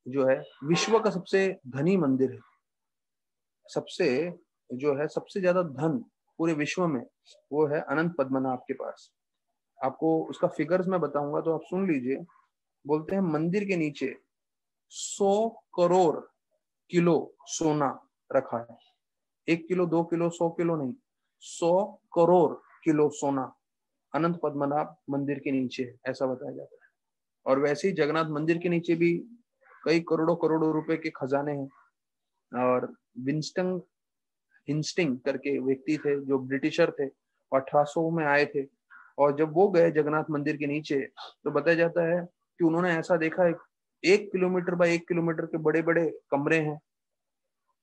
जो है विश्व का सबसे धनी मंदिर है, सबसे जो है सबसे ज्यादा धन पूरे विश्व में वो है अनंत पद्मनाभ के पास। आपको उसका फिगर्स मैं बताऊंगा तो आप सुन लीजिए। बोलते हैं मंदिर के नीचे 100 करोड़ किलो सोना रखा है। 1 किलो 2 किलो 100 किलो नहीं, 100 करोड़ किलो सोना अनंत पद्मनाभ मंदिर के नीचे है, ऐसा बताया जाता है। और वैसे ही जगन्नाथ मंदिर के नीचे भी कई करोड़ों करोड़ों रुपए के खजाने हैं। और विंस्टन हिंस्टिंग करके व्यक्ति थे जो ब्रिटिशर थे, 1800 में आए थे, और जब वो गए जगन्नाथ मंदिर के नीचे तो बताया जाता है कि उन्होंने ऐसा देखा है 1 किलोमीटर बाय 1 किलोमीटर के बड़े बड़े कमरे हैं,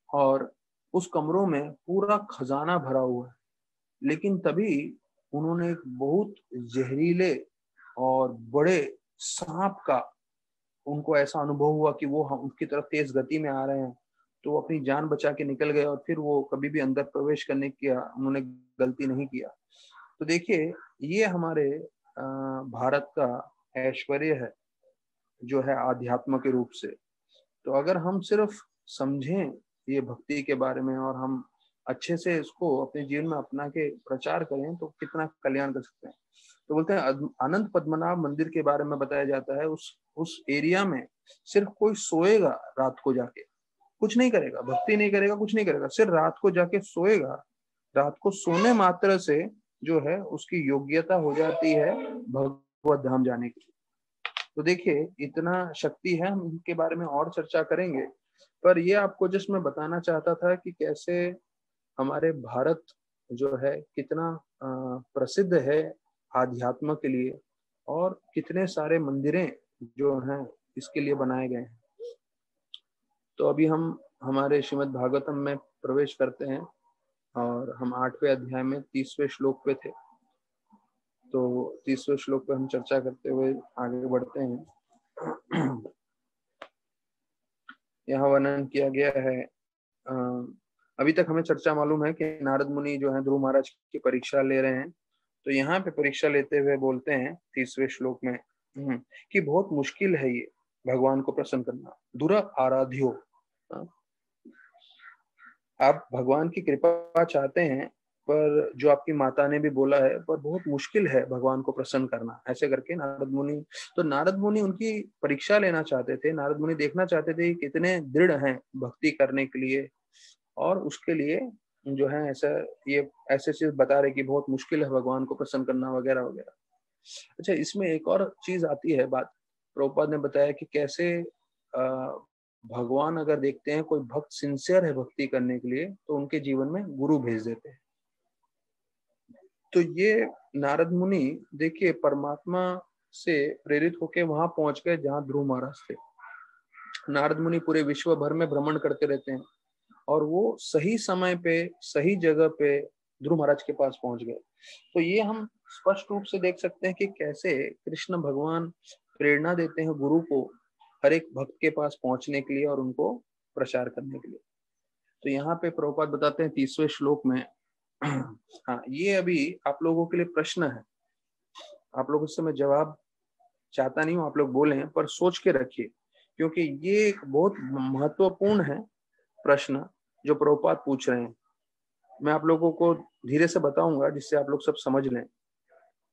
और उस कमरों में पूरा खजाना भरा हुआ है। लेकिन तभी उन्होंने एक बहुत जहरीले और बड़े सांप का उनको ऐसा अनुभव हुआ कि वो उनकी तरफ तेज गति में आ रहे हैं, तो वो अपनी जान बचा के निकल गए, और फिर वो कभी भी अंदर प्रवेश करने की उन्होंने गलती नहीं किया। तो देखिए ये हमारे भारत का ऐश्वर्य है जो है आध्यात्म के रूप से। तो अगर हम सिर्फ समझें ये भक्ति के बारे में और हम अच्छे से इसको अपने जीवन में अपना के प्रचार करें तो कितना कल्याण कर सकते हैं। तो बोलते हैं अनंत पद्मनाभ मंदिर के बारे में बताया जाता है उस एरिया में सिर्फ कोई सोएगा रात को जाके कुछ नहीं करेगा, भक्ति नहीं करेगा, कुछ नहीं करेगा, सिर्फ रात को जाके सोएगा। रात को सोने मात्र से जो है उसकी योग्यता हो जाती है भगवत धाम जाने की। तो देखिए इतना शक्ति है, हम इनके बारे में और चर्चा करेंगे, पर ये आपको जस्ट मैं बताना चाहता था कि कैसे हमारे भारत जो है कितना प्रसिद्ध है आध्यात्म के लिए, और कितने सारे मंदिरें जो हैं इसके लिए बनाए गए हैं। तो अभी हम हमारे श्रीमद् भागवतम में प्रवेश करते हैं और हम 8वें अध्याय में 30वें श्लोक पे थे। तो 30वें श्लोक पे हम चर्चा करते हुए आगे बढ़ते हैं। यहाँ वर्णन किया गया है, अभी तक हमें चर्चा मालूम है कि नारद मुनि जो है ध्रुव महाराज की परीक्षा ले रहे हैं। तो यहाँ पे परीक्षा लेते हुए बोलते हैं 30वें श्लोक में कि बहुत मुश्किल है ये भगवान को प्रसन्न करना। दूर आराध्यो, आप भगवान की कृपा चाहते हैं, पर जो आपकी माता ने भी बोला है, पर बहुत मुश्किल है भगवान को प्रसन्न करना, ऐसे करके नारद मुनि। तो नारद मुनि उनकी परीक्षा लेना चाहते थे, नारद मुनि देखना चाहते थे कि कितने दृढ़ हैं भक्ति करने के लिए, और उसके लिए जो है ऐसा ये ऐसे चीज बता रहे कि बहुत मुश्किल है भगवान को प्रसन्न करना वगैरह वगैरह। अच्छा, इसमें एक और चीज आती है बात। प्रभुपाद ने बताया कि कैसे भगवान अगर देखते हैं कोई भक्त सिंसियर है भक्ति करने के लिए, तो उनके जीवन में गुरु भेज देते हैं। तो ये नारद मुनि देखिए परमात्मा से प्रेरित होकर वहां पहुंच गए जहां ध्रुव महाराज थे। नारद मुनि पूरे विश्व भर में भ्रमण करते रहते हैं, और वो सही समय पे सही जगह पे ध्रुव महाराज के पास पहुंच गए। तो ये हम स्पष्ट रूप से देख सकते हैं कि कैसे कृष्ण भगवान प्रेरणा देते हैं गुरु को हर एक भक्त के पास पहुंचने के लिए और उनको प्रचार करने के लिए। तो यहाँ पे प्रभुपाद बताते हैं 30वें श्लोक में, हाँ ये अभी आप लोगों के लिए प्रश्न है, आप लोगों से मैं जवाब चाहता नहीं हूँ आप लोग बोले हैं, पर सोच के रखिए, क्योंकि ये एक बहुत महत्वपूर्ण है प्रश्न जो प्रभुपाद पूछ रहे हैं। मैं आप लोगों को धीरे से बताऊंगा जिससे आप लोग सब समझ लें।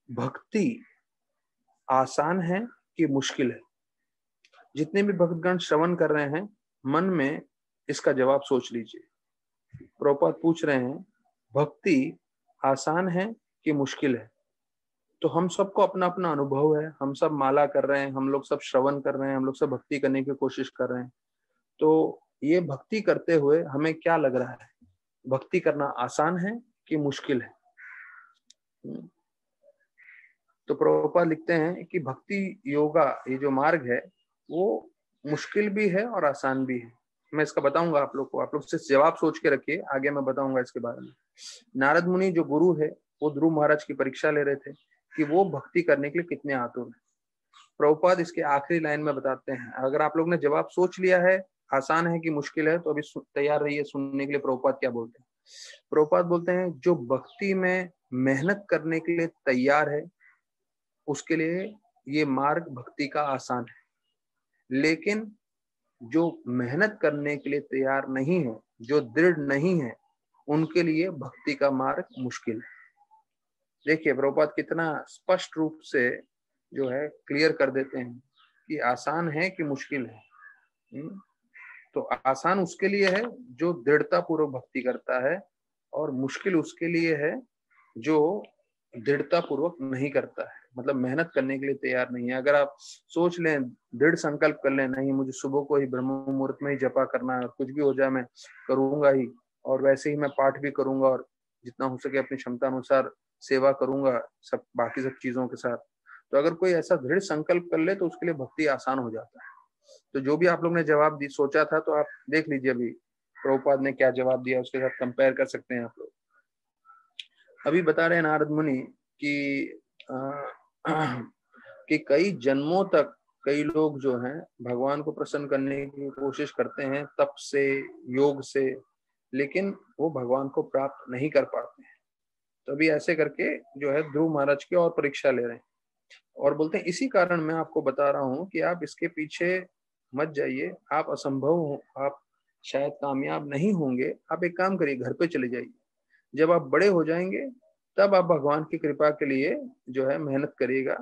भक्ति आसान है कि मुश्किल है? जितने भी भक्तगण श्रवण कर रहे हैं, मन में इसका जवाब सोच लीजिए। प्रभुपाद पूछ रहे हैं भक्ति आसान है कि मुश्किल है? तो हम सबको अपना अपना अनुभव है, हम सब माला कर रहे हैं, हम लोग सब श्रवण कर रहे हैं, हम लोग सब भक्ति करने की कोशिश कर रहे हैं। तो ये भक्ति करते हुए हमें क्या लग रहा है, भक्ति करना आसान है कि मुश्किल है? तो प्रभुपाद लिखते हैं कि भक्ति योगा ये जो मार्ग है वो मुश्किल भी है और आसान भी है। मैं इसका बताऊंगा आप लोग को, आप लोग सिर्फ जवाब सोच के रखिए, आगे मैं बताऊंगा इसके बारे में। नारद मुनि जो गुरु है वो ध्रुव महाराज की परीक्षा ले रहे थे कि वो भक्ति करने के लिए कितने आतुर हैं। प्रभुपाद इसके आखिरी लाइन में बताते हैं, अगर आप लोग ने जवाब सोच लिया है आसान है कि मुश्किल है, तो अभी तैयार रहिए सुनने के लिए प्रभुपाद क्या बोलते हैं। प्रभुपाद बोलते हैं जो भक्ति में मेहनत करने के लिए तैयार है उसके लिए ये मार्ग भक्ति का आसान है, लेकिन जो मेहनत करने के लिए तैयार नहीं है, जो दृढ़ नहीं है, उनके लिए भक्ति का मार्ग मुश्किल है। देखिए प्रभुपाद कितना स्पष्ट रूप से जो है क्लियर कर देते हैं कि आसान है कि मुश्किल है। तो आसान उसके लिए है जो दृढ़ता पूर्वक भक्ति करता है, और मुश्किल उसके लिए है जो दृढ़ता पूर्वक नहीं करता है, मतलब मेहनत करने के लिए तैयार नहीं है। अगर आप सोच लें, दृढ़ संकल्प कर लें, नहीं मुझे सुबह को ही ब्रह्म मुहूर्त में ही जपा करना है और कुछ भी हो जाए मैं करूंगा ही, और वैसे ही मैं पाठ भी करूंगा और जितना हो सके अपनी क्षमता अनुसार सेवा करूंगा सब बाकी सब चीजों के साथ, तो अगर कोई ऐसा दृढ़ संकल्प कर ले तो उसके लिए भक्ति आसान हो जाता है। तो जो भी आप लोग ने जवाब दी सोचा था, तो आप देख लीजिए अभी प्रभुपाद ने क्या जवाब दिया, उसके साथ कंपेयर कर सकते हैं आप लोग। अभी बता रहे हैं नारद मुनि कि कि कई जन्मों तक कई लोग जो हैं भगवान को प्रसन्न करने की कोशिश करते हैं तप से योग से, लेकिन वो भगवान को प्राप्त नहीं कर पाते हैं। तो अभी ऐसे करके जो है ध्रुव महाराज की और परीक्षा ले रहे हैं, और बोलते हैं इसी कारण मैं आपको बता रहा हूं कि आप इसके पीछे मत जाइए, आप असंभव हो, आप शायद कामयाब नहीं होंगे। आप एक काम करिए, घर पे चले जाइए, जब आप बड़े हो जाएंगे तब आप भगवान की कृपा के लिए जो है मेहनत करिएगा,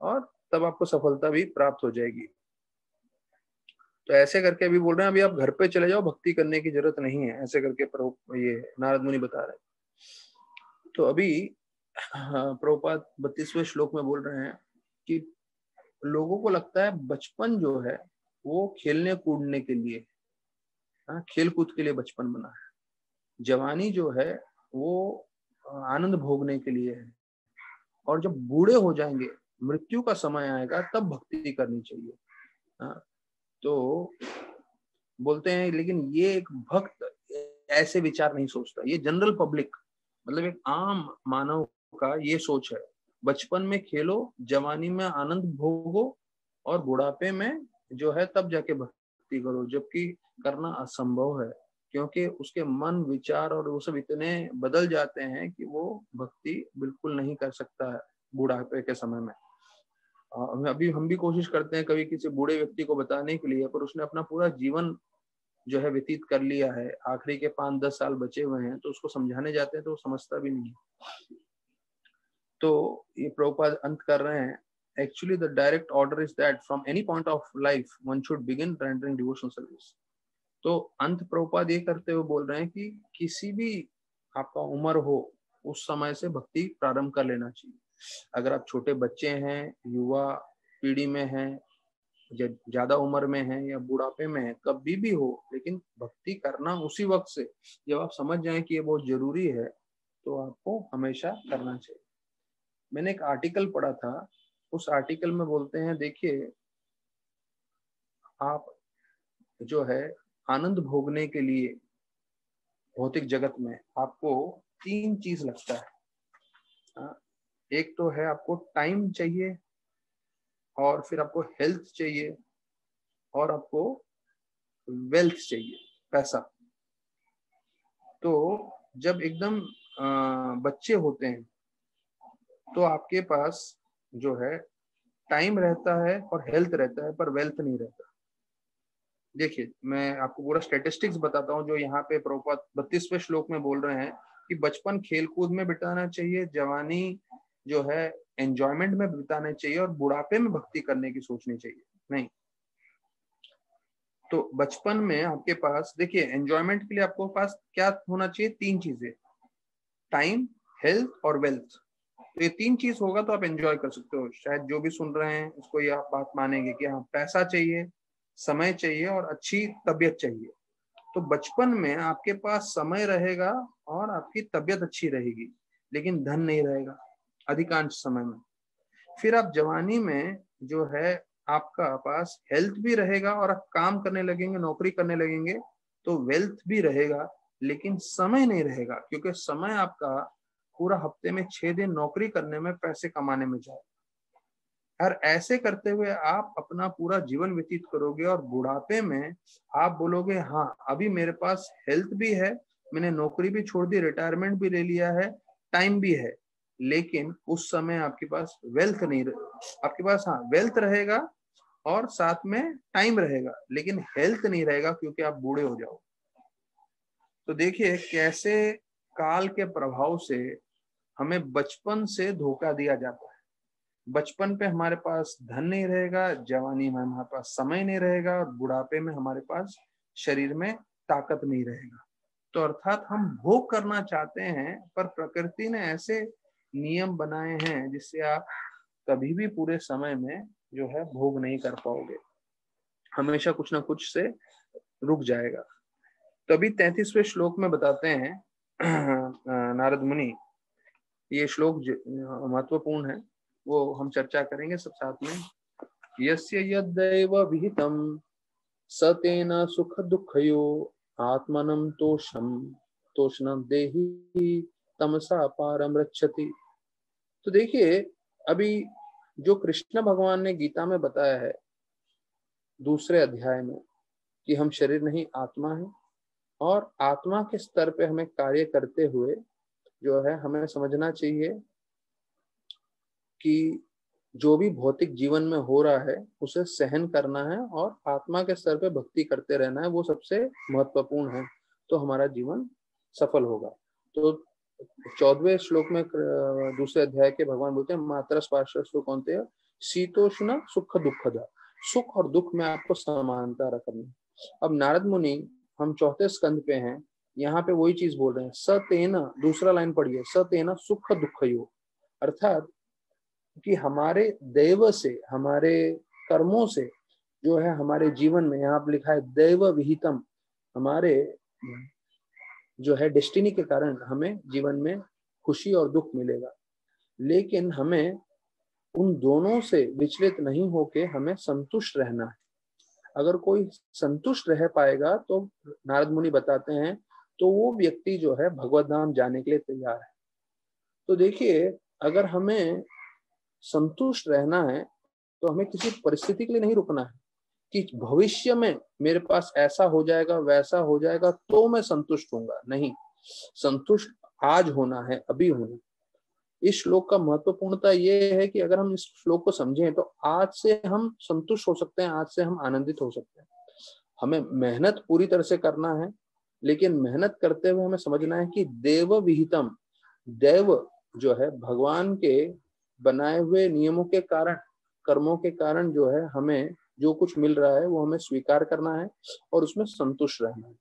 और तब आपको सफलता भी प्राप्त हो जाएगी। तो ऐसे करके अभी बोल रहे हैं अभी आप घर पे चले जाओ, भक्ति करने की जरूरत नहीं है, ऐसे करके ये नारद मुनि बता रहे हैं। तो अभी प्रभुपाद 32वें श्लोक में बोल रहे हैं कि लोगों को लगता है बचपन जो है वो खेलने कूदने के लिए, खेल कूद के लिए बचपन बना है, जवानी जो है वो आनंद भोगने के लिए है, और जब बूढ़े हो जाएंगे, मृत्यु का समय आएगा, तब भक्ति करनी चाहिए। तो बोलते हैं, लेकिन ये एक भक्त ऐसे विचार नहीं सोचता, ये जनरल पब्लिक मतलब एक आम मानव का ये सोच है, बचपन में खेलो, जवानी में आनंद भोगो, और बुढ़ापे में जो है तब जाके भक्ति करो, जबकि करना असंभव है, क्योंकि उसके मन विचार और वो सब इतने बदल जाते हैं कि वो भक्ति बिल्कुल नहीं कर सकता है बुढ़ापे के समय में। अभी हम भी कोशिश करते हैं कभी किसी बूढ़े व्यक्ति को बताने के लिए, पर उसने अपना पूरा जीवन जो है व्यतीत कर लिया है, आखिरी के 5-10 साल बचे हुए हैं, तो उसको समझाने जाते हैं तो वो समझता भी नहीं। तो ये प्रभुपाद अंत कर रहे हैं, actually the direct order is that from any point of life one should begin rendering devotional service. तो अंत प्रभुपाद ये करते हुए बोल रहे हैं कि किसी भी आपका उम्र हो, उस समय से भक्ति प्रारंभ कर लेना चाहिए। अगर आप छोटे बच्चे हैं, युवा पीढ़ी में हैं, ज्यादा उम्र में है या बुढ़ापे में है, कभी भी हो, लेकिन भक्ति करना उसी वक्त से, जब आप समझ जाएं कि ये बहुत जरूरी है, तो आपको हमेशा करना चाहिए। मैंने एक आर्टिकल पढ़ा था, उस आर्टिकल में बोलते हैं, देखिए आप जो है आनंद भोगने के लिए भौतिक जगत में आपको 3 चीज लगता है। एक तो है आपको टाइम चाहिए, और फिर आपको हेल्थ चाहिए, और आपको वेल्थ चाहिए, पैसा। तो जब एकदम बच्चे होते हैं तो आपके पास जो है टाइम रहता है और हेल्थ रहता है, पर वेल्थ नहीं रहता। देखिए मैं आपको पूरा स्टैटिस्टिक्स बताता हूँ जो यहाँ पे प्रभुपाद 32वें श्लोक में बोल रहे हैं कि बचपन खेल कूद में बिताना चाहिए, जवानी जो है एंजॉयमेंट में बिताना चाहिए, और बुढ़ापे में भक्ति करने की सोचनी चाहिए नहीं। तो बचपन में आपके पास देखिए एंजॉयमेंट के लिए आपको पास क्या होना चाहिए, 3 चीजें, टाइम, हेल्थ और वेल्थ। तो ये 3 चीज होगा तो आप एंजॉय कर सकते हो। शायद जो भी सुन रहे हैं उसको ये आप बात मानेंगे कि हाँ, पैसा चाहिए, समय चाहिए, और अच्छी तबीयत चाहिए। तो बचपन में आपके पास समय रहेगा और आपकी तबीयत अच्छी रहेगी, लेकिन धन नहीं रहेगा अधिकांश समय में। फिर आप जवानी में जो है आपका पास हेल्थ भी रहेगा, और आप काम करने लगेंगे, नौकरी करने लगेंगे, तो वेल्थ भी रहेगा, लेकिन समय नहीं रहेगा, क्योंकि समय आपका पूरा हफ्ते में 6 दिन नौकरी करने में, पैसे कमाने में जाए। और ऐसे करते हुए आप अपना पूरा जीवन व्यतीत करोगे, और बुढ़ापे में आप बोलोगे हाँ अभी मेरे पास हेल्थ भी है, मैंने नौकरी भी छोड़ दी, रिटायरमेंट भी ले लिया है, टाइम भी है, लेकिन उस समय आपके पास वेल्थ नहीं आपके पास हाँ वेल्थ रहेगा और साथ में टाइम रहेगा, लेकिन हेल्थ नहीं रहेगा, क्योंकि आप बूढ़े हो जाओ। तो देखिए कैसे काल के प्रभाव से हमें बचपन से धोखा दिया जाता है। बचपन पे हमारे पास धन नहीं रहेगा, जवानी में हमारे पास समय नहीं रहेगा, और बुढ़ापे में हमारे पास शरीर में ताकत नहीं रहेगा। तो अर्थात हम भोग करना चाहते हैं, पर प्रकृति ने ऐसे नियम बनाए हैं जिससे आप कभी भी पूरे समय में जो है भोग नहीं कर पाओगे, हमेशा कुछ ना कुछ से रुक जाएगा। तभी 33वें श्लोक में बताते हैं नारद मुनि, ये श्लोक महत्वपूर्ण है, वो हम चर्चा करेंगे सब साथ में। यस्य यद्दैव विहितं स तेन सुख दुःखयो आत्मनं तोषणं देहि तमसा पारम रक्षति। तो देखिए अभी जो कृष्ण भगवान ने गीता में बताया है 2 अध्याय में, कि हम शरीर नहीं आत्मा है, और आत्मा के स्तर पे हमें कार्य करते हुए जो है हमें समझना चाहिए कि जो भी भौतिक जीवन में हो रहा है उसे सहन करना है, और आत्मा के स्तर पे भक्ति करते रहना है, वो सबसे महत्वपूर्ण है, तो हमारा जीवन सफल होगा। तो 14वें श्लोक में 2 अध्याय के भगवान बोलते हैं, मात्र स्पर्श कौनते शीतोष्ण सुख दुखद। सुख और दुख में आपको समानता रखनी। अब नारद मुनि, हम चौथे स्कंद पे हैं, यहाँ पे वही चीज बोल रहे हैं, स तेना, दूसरा लाइन पढ़िए, स तेना सुख दुख योग, अर्थात कि हमारे दैव से, हमारे कर्मों से जो है हमारे जीवन में, यहाँ पे लिखा है दैव विहितम, हमारे जो है डेस्टिनी के कारण हमें जीवन में खुशी और दुख मिलेगा, लेकिन हमें उन दोनों से विचलित नहीं होके हमें संतुष्ट रहना है। अगर कोई संतुष्ट रह पाएगा तो नारद मुनि बताते हैं तो वो व्यक्ति जो है भगवत धाम जाने के लिए तैयार है। तो देखिए, अगर हमें संतुष्ट रहना है तो हमें किसी परिस्थिति के लिए नहीं रुकना है कि भविष्य में मेरे पास ऐसा हो जाएगा, वैसा हो जाएगा तो मैं संतुष्ट होऊंगा। नहीं, संतुष्ट आज होना है, अभी होना। इस श्लोक का महत्वपूर्णता ये है कि अगर हम इस श्लोक को समझें तो आज से हम संतुष्ट हो सकते हैं, आज से हम आनंदित हो सकते हैं। हमें मेहनत पूरी तरह से करना है, लेकिन मेहनत करते हुए हमें समझना है कि देव विहितम, देव जो है भगवान के बनाए हुए नियमों के कारण, कर्मों के कारण जो है हमें जो कुछ मिल रहा है वो हमें स्वीकार करना है और उसमें संतुष्ट रहना है।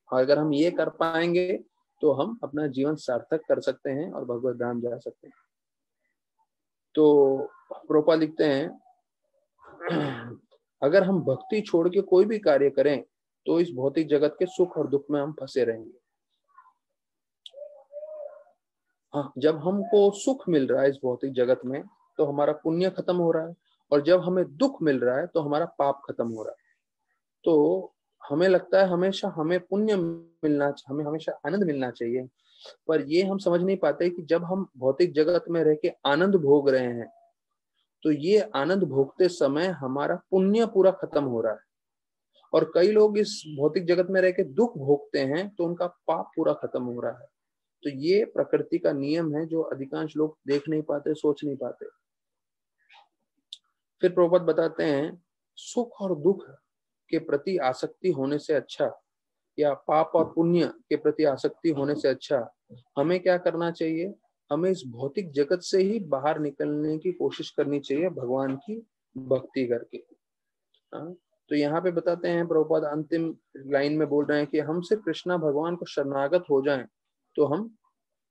और अगर हम ये कर पाएंगे तो हम अपना जीवन सार्थक कर सकते हैं और भगवत धाम जा सकते हैं। तो प्रोपा लिखते हैं, अगर हम भक्ति छोड़ के कोई भी कार्य करें तो इस भौतिक जगत के सुख और दुख में हम फंसे रहेंगे। हाँ, जब हमको सुख मिल रहा है इस भौतिक जगत में तो हमारा पुण्य खत्म हो रहा है, और जब हमें दुख मिल रहा है तो हमारा पाप खत्म हो रहा है। तो हमें लगता है हमेशा हमें पुण्य मिलना, हमें हमेशा आनंद मिलना चाहिए, पर ये हम समझ नहीं पाते कि जब हम भौतिक जगत में रह के आनंद भोग रहे हैं तो ये आनंद भोगते समय हमारा पुण्य पूरा खत्म हो रहा है, और कई लोग इस भौतिक जगत में रह के दुख भोगते हैं तो उनका पाप पूरा खत्म हो रहा है। तो ये प्रकृति का नियम है जो अधिकांश लोग देख नहीं पाते, सोच नहीं पाते। फिर प्रभुपाद बताते हैं, सुख और दुख के प्रति आसक्ति होने से अच्छा, या पाप और पुण्य के प्रति आसक्ति होने से अच्छा हमें क्या करना चाहिए, हमें इस भौतिक जगत से ही बाहर निकलने की कोशिश करनी चाहिए भगवान की भक्ति करके। तो यहाँ पे बताते हैं प्रभुपाद अंतिम लाइन में बोल रहे हैं कि हम सिर्फ कृष्णा भगवान को शरणागत हो जाएं तो हम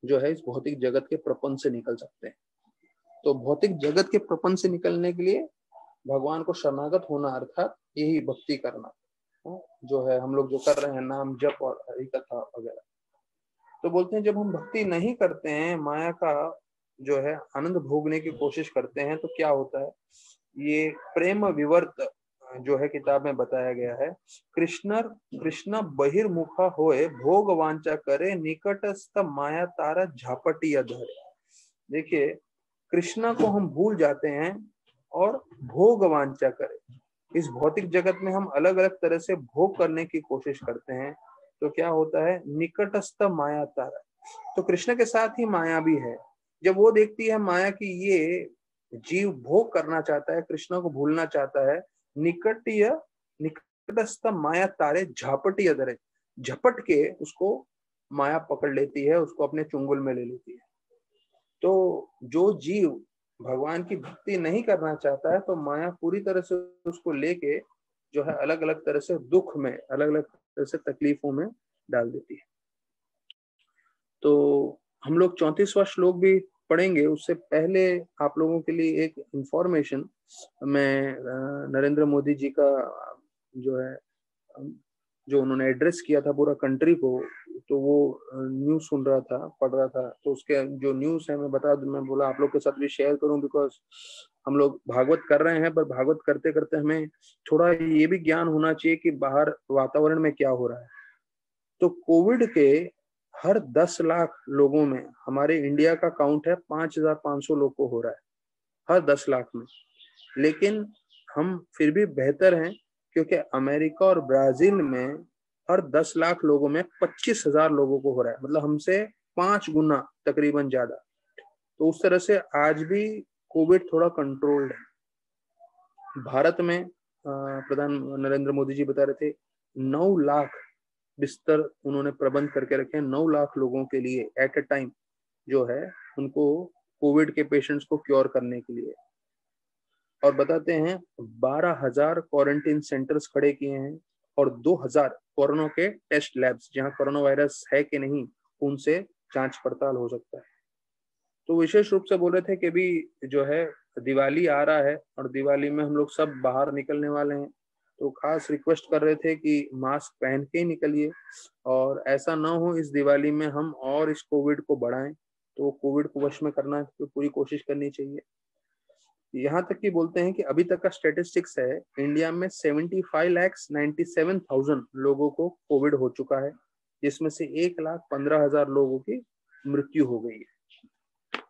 जो है इस भौतिक जगत के प्रपंच से निकल सकते हैं। तो भौतिक जगत के प्रपंच से निकलने के लिए भगवान को शरणागत होना, अर्थात यही भक्ति करना जो है हम लोग जो कर रहे हैं, नाम जप और हरि कथा वगैरह। तो बोलते हैं जब हम भक्ति नहीं करते हैं, माया का जो है आनंद भोगने की कोशिश करते हैं तो क्या होता है, ये प्रेम विवर्त जो है किताब में बताया गया है, कृष्ण बहिर्मुखा होए भोग वांचा करे निकटस्थ माया तारा झापटी धरे। देखिए, कृष्णा को हम भूल जाते हैं और भोग वांछा करें, इस भौतिक जगत में हम अलग अलग तरह से भोग करने की कोशिश करते हैं तो क्या होता है, निकटस्थ माया तारा। तो कृष्ण के साथ ही माया भी है। जब वो देखती है माया की ये जीव भोग करना चाहता है, कृष्ण को भूलना चाहता है, निकटस्थ माया तारे झापटी अधरे, झपट के उसको माया पकड़ लेती है, उसको अपने चुंगल में ले लेती है। तो जो जीव भगवान की भक्ति नहीं करना चाहता है तो माया पूरी तरह से उसको लेके जो है अलग अलग तरह से दुख में, अलग अलग तरह से तकलीफों में डाल देती है। तो हम लोग 34वां श्लोक भी पढ़ेंगे, उससे पहले आप लोगों के लिए एक इंफॉर्मेशन, मैं नरेंद्र मोदी जी का जो है जो उन्होंने एड्रेस किया था पूरा कंट्री को, तो वो न्यूज सुन रहा था, पढ़ रहा था, तो उसके जो न्यूज है मैं बता दूं, मैं बोला आप लोग के साथ भी शेयर करूं, बिकॉज हम लोग भागवत कर रहे हैं पर भागवत करते करते हमें थोड़ा ये भी ज्ञान होना चाहिए कि बाहर वातावरण में क्या हो रहा है। तो कोविड के हर 10 लाख लोगों में हमारे इंडिया का काउंट है 5,500 लोग को हो रहा है हर 10 लाख में, लेकिन हम फिर भी बेहतर हैं क्योंकि अमेरिका और ब्राजील में हर 10 लाख लोगों में 25,000 लोगों को हो रहा है, मतलब हमसे 5 गुना तकरीबन ज्यादा। तो उस तरह से आज भी कोविड थोड़ा कंट्रोल्ड है। भारत में प्रधान नरेंद्र मोदी जी बता रहे थे 9 लाख बिस्तर उन्होंने प्रबंध करके रखे हैं, 9 लाख लोगों के लिए एट अ टाइम जो है उनको कोविड के पेशेंट्स को क्योर करने के लिए। और बताते हैं 12,000 क्वारंटीन सेंटर्स खड़े किए हैं और 2,000 कोरोना के टेस्ट लैब्स, जहां कोरोना वायरस है कि नहीं उनसे जांच पड़ताल हो सकता है। तो विशेष रूप से बोल रहे थे कि भी जो है दिवाली आ रहा है और दिवाली में हम लोग सब बाहर निकलने वाले हैं, तो खास रिक्वेस्ट कर रहे थे कि मास्क पहन के ही निकलिए और ऐसा ना हो इस दिवाली में हम और इस कोविड को बढ़ाएं। तो कोविड को वश में करना तो पूरी कोशिश करनी चाहिए। यहाँ तक कि बोलते हैं कि अभी तक का स्टेटिस्टिक्स है, इंडिया में 75,97,000 लोगों को कोविड हो चुका है, जिसमें से 1,15,000 लोगों की मृत्यु हो गई है।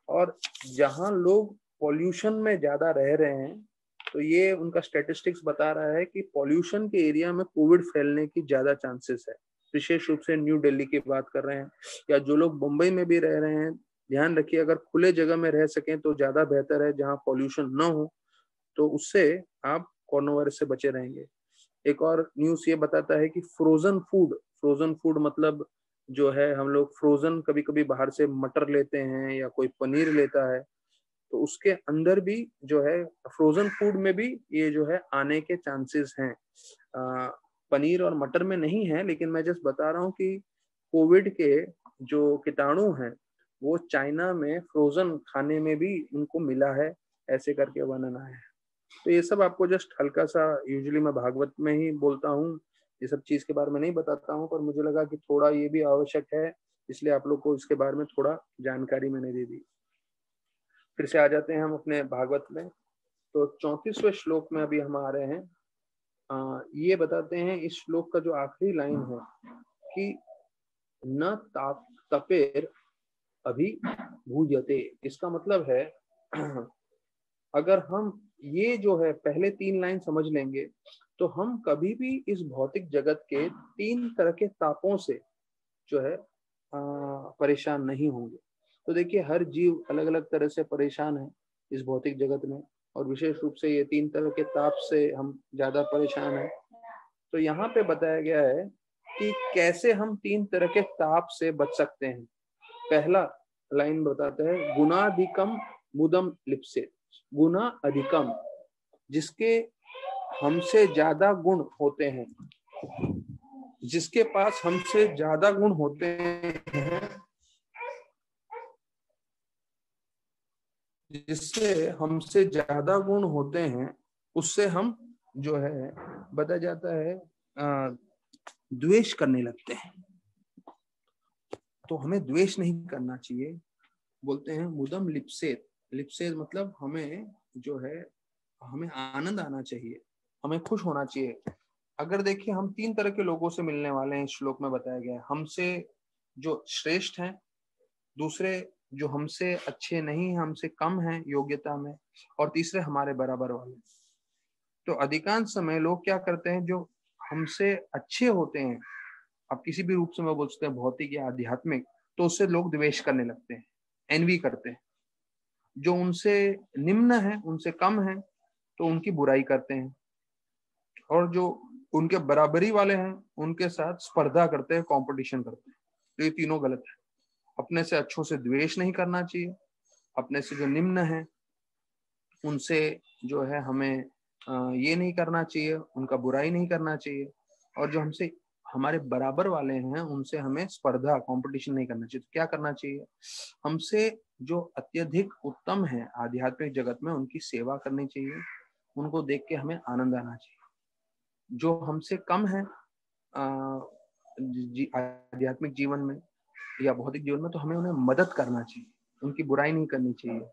और जहां लोग पॉल्यूशन में ज्यादा रह रहे हैं, तो ये उनका स्टेटिस्टिक्स बता रहा है कि पॉल्यूशन के एरिया में कोविड फैलने की ज्यादा चांसेस है। विशेष रूप से न्यू दिल्ली की बात कर रहे हैं, या जो लोग मुंबई में भी रह रहे हैं, ध्यान रखिए अगर खुले जगह में रह सकें तो ज्यादा बेहतर है, जहां पॉल्यूशन ना हो, तो उससे आप कोरोना वायरस से बचे रहेंगे। एक और न्यूज ये बताता है कि फ्रोजन फूड मतलब जो है हम लोग फ्रोजन कभी कभी बाहर से मटर लेते हैं या कोई पनीर लेता है, तो उसके अंदर भी जो है फ्रोजन फूड में भी ये जो है आने के चांसेस हैं। पनीर और मटर में नहीं है, लेकिन मैं जस्ट बता रहा हूँ कि कोविड के जो कीटाणु हैं वो चाइना में फ्रोजन खाने में भी उनको मिला है, ऐसे करके वर्णन आया है। तो ये सब आपको जस्ट हल्का सा, यूजुअली मैं भागवत में ही बोलता हूँ, ये सब चीज के बारे में नहीं बताता हूँ, पर मुझे लगा कि थोड़ा ये भी आवश्यक है, इसलिए आप लोग को इसके बारे में थोड़ा जानकारी मैंने दे दी। फिर से आ जाते हैं हम अपने भागवत में। तो 34वें श्लोक में अभी हम आ रहे हैं। ये बताते हैं इस श्लोक का जो आखिरी लाइन है कि न ताप तपेर अभी भूयते। इसका मतलब है अगर हम ये जो है पहले 3 लाइन समझ लेंगे तो हम कभी भी इस भौतिक जगत के 3 तरह के तापों से जो है परेशान नहीं होंगे। तो देखिए हर जीव अलग अलग तरह से परेशान है इस भौतिक जगत में, और विशेष रूप से ये 3 तरह के ताप से हम ज्यादा परेशान हैं। तो यहाँ पे बताया गया है कि कैसे हम 3 तरह के ताप से बच सकते हैं। पहला लाइन बताता है गुणाधिकम मुदम लिप्से। गुना अधिकम, जिसके हमसे ज्यादा गुण होते हैं, जिसके पास हमसे ज्यादा गुण होते हैं, जिससे हमसे ज्यादा गुण होते हैं, उससे हम जो है बताया जाता है द्वेष करने लगते हैं। तो हमें द्वेष नहीं करना चाहिए। बोलते हैं मुदम लिप्सेत। लिप्सेत मतलब हमें जो है हमें आनंद आना चाहिए, हमें खुश होना चाहिए। अगर देखिए हम 3 तरह के लोगों से मिलने वाले हैं, इस श्लोक में बताया गया है। हमसे जो श्रेष्ठ हैं, दूसरे जो हमसे अच्छे नहीं, हमसे कम हैं योग्यता में, और तीसरे हमारे बराबर वाले। तो अधिकांश समय लोग क्या करते हैं, जो हमसे अच्छे होते हैं, अब किसी भी रूप से मैं बोल सकते हैं भौतिक या आध्यात्मिक, तो उससे लोग द्वेष करने लगते हैं, एनवी करते हैं। जो उनसे निम्न है, उनसे कम है, तो उनकी बुराई करते हैं, और जो उनके बराबरी वाले हैं उनके साथ स्पर्धा करते हैं, कंपटीशन करते हैं। तो ये तीनों गलत है। अपने से अच्छों से द्वेष नहीं करना चाहिए, अपने से जो निम्न है उनसे जो है हमें ये नहीं करना चाहिए, उनका बुराई नहीं करना चाहिए, और जो हमसे हमारे बराबर वाले हैं उनसे हमें स्पर्धा कंपटीशन नहीं करना चाहिए। तो क्या करना चाहिए, हमसे जो अत्यधिक उत्तम है आध्यात्मिक जगत में उनकी सेवा करनी चाहिए, उनको देख के हमें आनंद आना चाहिए। जो हमसे कम है आध्यात्मिक जीवन में या भौतिक जीवन में, तो हमें उन्हें मदद करना चाहिए, उनकी बुराई नहीं करनी चाहिए।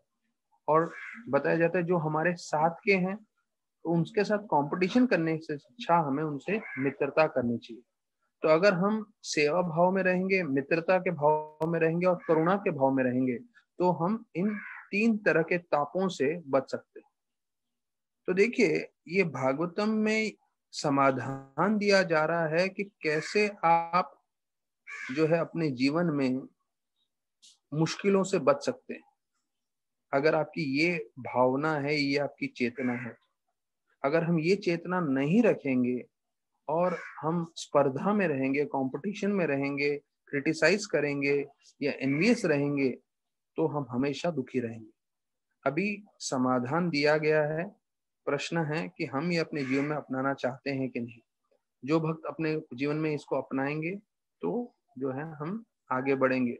और बताया जाता है जो हमारे साथ के हैं तो उनके साथ कंपटीशन करने से अच्छा हमें उनसे मित्रता करनी चाहिए। तो अगर हम सेवा भाव में रहेंगे, मित्रता के भाव में रहेंगे और करुणा के भाव में रहेंगे, तो हम इन 3 तरह के तापों से बच सकते हैं। तो देखिए ये भागवतम में समाधान दिया जा रहा है कि कैसे आप जो है अपने जीवन में मुश्किलों से बच सकते हैं। अगर आपकी ये भावना है, ये आपकी चेतना है, अगर हम ये चेतना नहीं रखेंगे और हम स्पर्धा में रहेंगे, कंपटीशन में रहेंगे, क्रिटिसाइज करेंगे या एनवियस रहेंगे, तो हम हमेशा दुखी रहेंगे। अभी समाधान दिया गया है प्रश्न है कि हम ये अपने जीवन में अपनाना चाहते हैं कि नहीं। जो भक्त अपने जीवन में इसको अपनाएंगे तो जो है हम आगे बढ़ेंगे।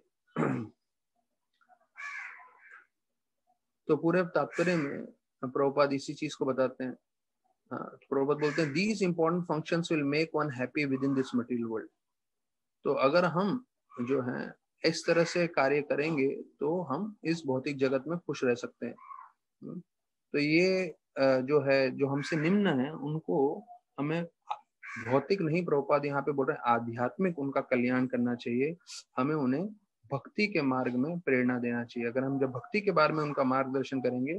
तो पूरे तात्पर्य में प्रभुपाद इसी चीज को बताते हैं। प्रभुपाद बोलते हैं these important functions will make one happy with in this material world. तो अगर हम जो है इस तरह से कार्य करेंगे तो हम इस भौतिक जगत में खुश रह सकते हैं। तो ये जो है जो हमसे निम्न है उनको हमें भौतिक नहीं, प्रभुपाद यहाँ पे बोल रहे हैं आध्यात्मिक उनका कल्याण करना चाहिए। हमें उन्हें भक्ति के मार्ग में प्रेरणा देना चाहिए। अगर हम जब भक्ति के बारे में उनका मार्गदर्शन करेंगे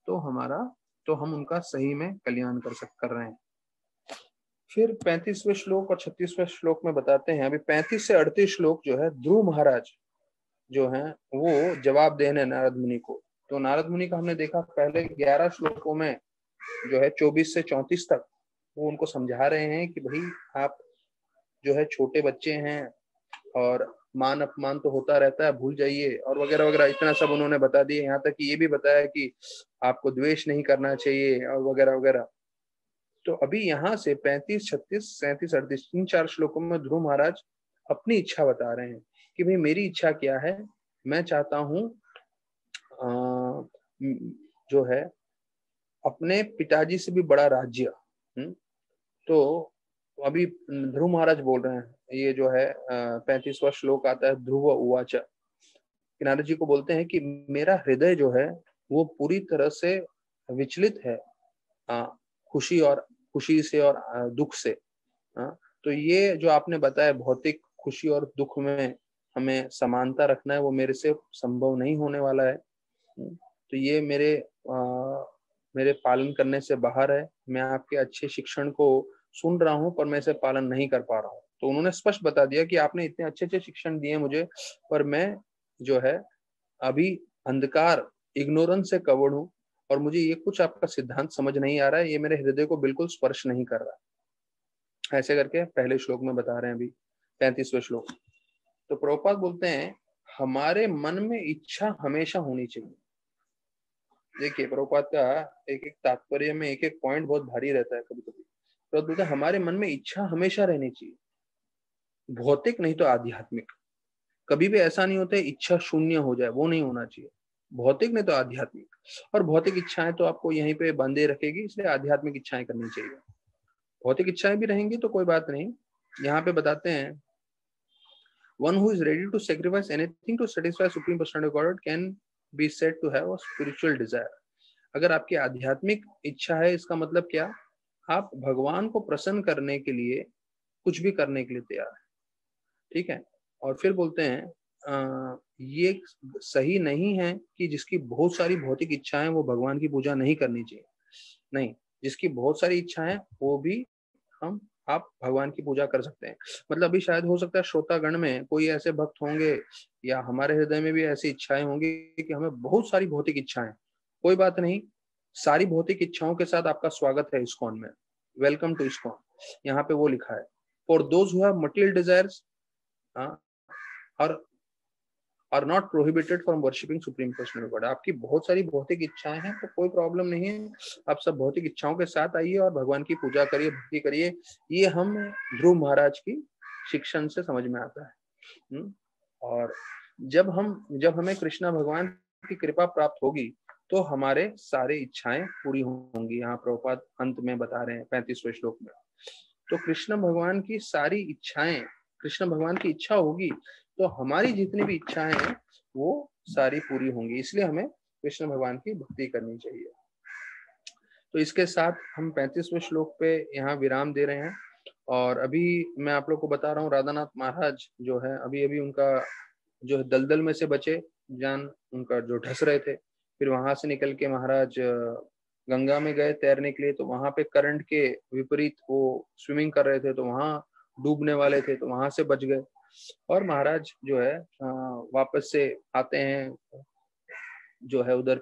तो हम उनका सही में कल्याण कर रहे हैं। फिर 35वें श्लोक और 36वें श्लोक में बताते हैं, अभी 35 से 38 श्लोक जो है ध्रुव महाराज जो है वो जवाब दे रहे हैं नारद मुनि को। तो नारद मुनि का हमने देखा पहले 11 श्लोकों में जो है 24 से 34 तक वो उनको समझा रहे हैं कि भाई आप जो है छोटे बच्चे हैं और मान अपमान तो होता रहता है, भूल जाइए और वगैरह वगैरह, इतना सब उन्होंने बता दिए। यहाँ तक कि ये भी बताया कि आपको द्वेष नहीं करना चाहिए और वगैरह वगैरह। तो अभी यहाँ से 35, 36, 37, 38 इन 4 श्लोकों में ध्रुव महाराज अपनी इच्छा बता रहे हैं कि भाई मेरी इच्छा क्या है। मैं चाहता हूँ जो है अपने पिताजी से भी बड़ा राज्य। तो अभी ध्रुव महाराज बोल रहे हैं, ये जो है 35वां श्लोक आता है, ध्रुव उवाच। नारद जी को बोलते हैं कि मेरा हृदय जो है वो पूरी तरह से विचलित है खुशी से और दुख से। तो ये जो आपने बताया भौतिक खुशी और दुख में हमें समानता रखना है, वो मेरे से संभव नहीं होने वाला है। तो ये मेरे पालन करने से बाहर है। मैं आपके अच्छे शिक्षण को सुन रहा हूँ पर मैं इसे पालन नहीं कर पा रहा हूँ। तो उन्होंने स्पष्ट बता दिया कि आपने इतने अच्छे अच्छे शिक्षण दिए मुझे, पर मैं जो है अभी अंधकार इग्नोरेंस से कवर्ड हूँ और मुझे ये कुछ आपका सिद्धांत समझ नहीं आ रहा है, ये मेरे हृदय को बिल्कुल स्पर्श नहीं कर रहा। ऐसे करके पहले श्लोक में बता रहे हैं अभी 35वें श्लोक। तो प्रभुपाद बोलते हैं हमारे मन में इच्छा हमेशा होनी चाहिए। देखिए प्रभुपाद का एक एक तात्पर्य में एक एक पॉइंट बहुत भारी रहता है। कभी कभी प्रभुपाद बोलते हैं हमारे मन में इच्छा हमेशा रहनी चाहिए, भौतिक नहीं तो आध्यात्मिक। कभी भी ऐसा नहीं होता है इच्छा शून्य हो जाए, वो नहीं होना चाहिए। भौतिक नहीं तो आध्यात्मिक। और भौतिक इच्छाएं तो आपको यहीं पे बंधे रखेगी, इसलिए आध्यात्मिक इच्छाएं करनी चाहिए। भौतिक इच्छाएं भी रहेंगी तो कोई बात नहीं। यहाँ पे बताते हैं one who is ready to sacrifice anything to satisfy supreme personality of God can be said to have a spiritual desire. अगर आपकी आध्यात्मिक इच्छा है, इसका मतलब क्या, आप भगवान को प्रसन्न करने के लिए कुछ भी करने के लिए तैयार है। ठीक है। और फिर बोलते हैं ये सही नहीं है कि जिसकी बहुत सारी भौतिक इच्छाएं वो भगवान की पूजा नहीं करनी चाहिए। नहीं, जिसकी बहुत सारी इच्छाएं वो भी आप भगवान की पूजा कर सकते हैं। मतलब अभी शायद हो सकता है श्रोतागण में कोई ऐसे भक्त होंगे या हमारे हृदय में भी ऐसी इच्छाएं होंगी कि हमें बहुत सारी भौतिक इच्छाएं। कोई बात नहीं, सारी भौतिक इच्छाओं के साथ आपका स्वागत है इस्कॉन में। Welcome to ISKCON. यहाँ पे वो लिखा है for those who have material desires are not prohibited from worshipping supreme personal God. आपकी बहुत सारी भौतिक इच्छाएं हैं तो कोई प्रॉब्लम नहीं है, आप सब भौतिक इच्छाओं के साथ आइए और भगवान की पूजा करिए, भक्ति करिए। ये हम ध्रुव महाराज की शिक्षण से समझ में आता है। और जब हमें कृष्णा भगवान की कृपा प्राप्त होगी तो हमारे सारे इच्छाएं पूरी होंगी। यहाँ प्रभुपाद अंत में बता रहे हैं 35वें श्लोक में। तो कृष्ण भगवान की सारी इच्छाएं, कृष्ण भगवान की इच्छा होगी तो हमारी जितनी भी इच्छाएं हैं वो सारी पूरी होंगी। इसलिए हमें कृष्ण भगवान की भक्ति करनी चाहिए। तो इसके साथ हम 35वें श्लोक पे यहाँ विराम दे रहे हैं। और अभी मैं आप लोग को बता रहा हूँ राधानाथ महाराज जो है अभी अभी उनका जो है दलदल में से बचे, जान उनका जो ढस रहे थे, फिर वहां से निकल के महाराज गंगा में गए तैरने के लिए। तो वहां पे करंट के विपरीत वो स्विमिंग कर रहे थे, तो वहां डूबने वाले थे, तो वहां से बच गए। और महाराज जो है वापस से आते हैं जो है उधर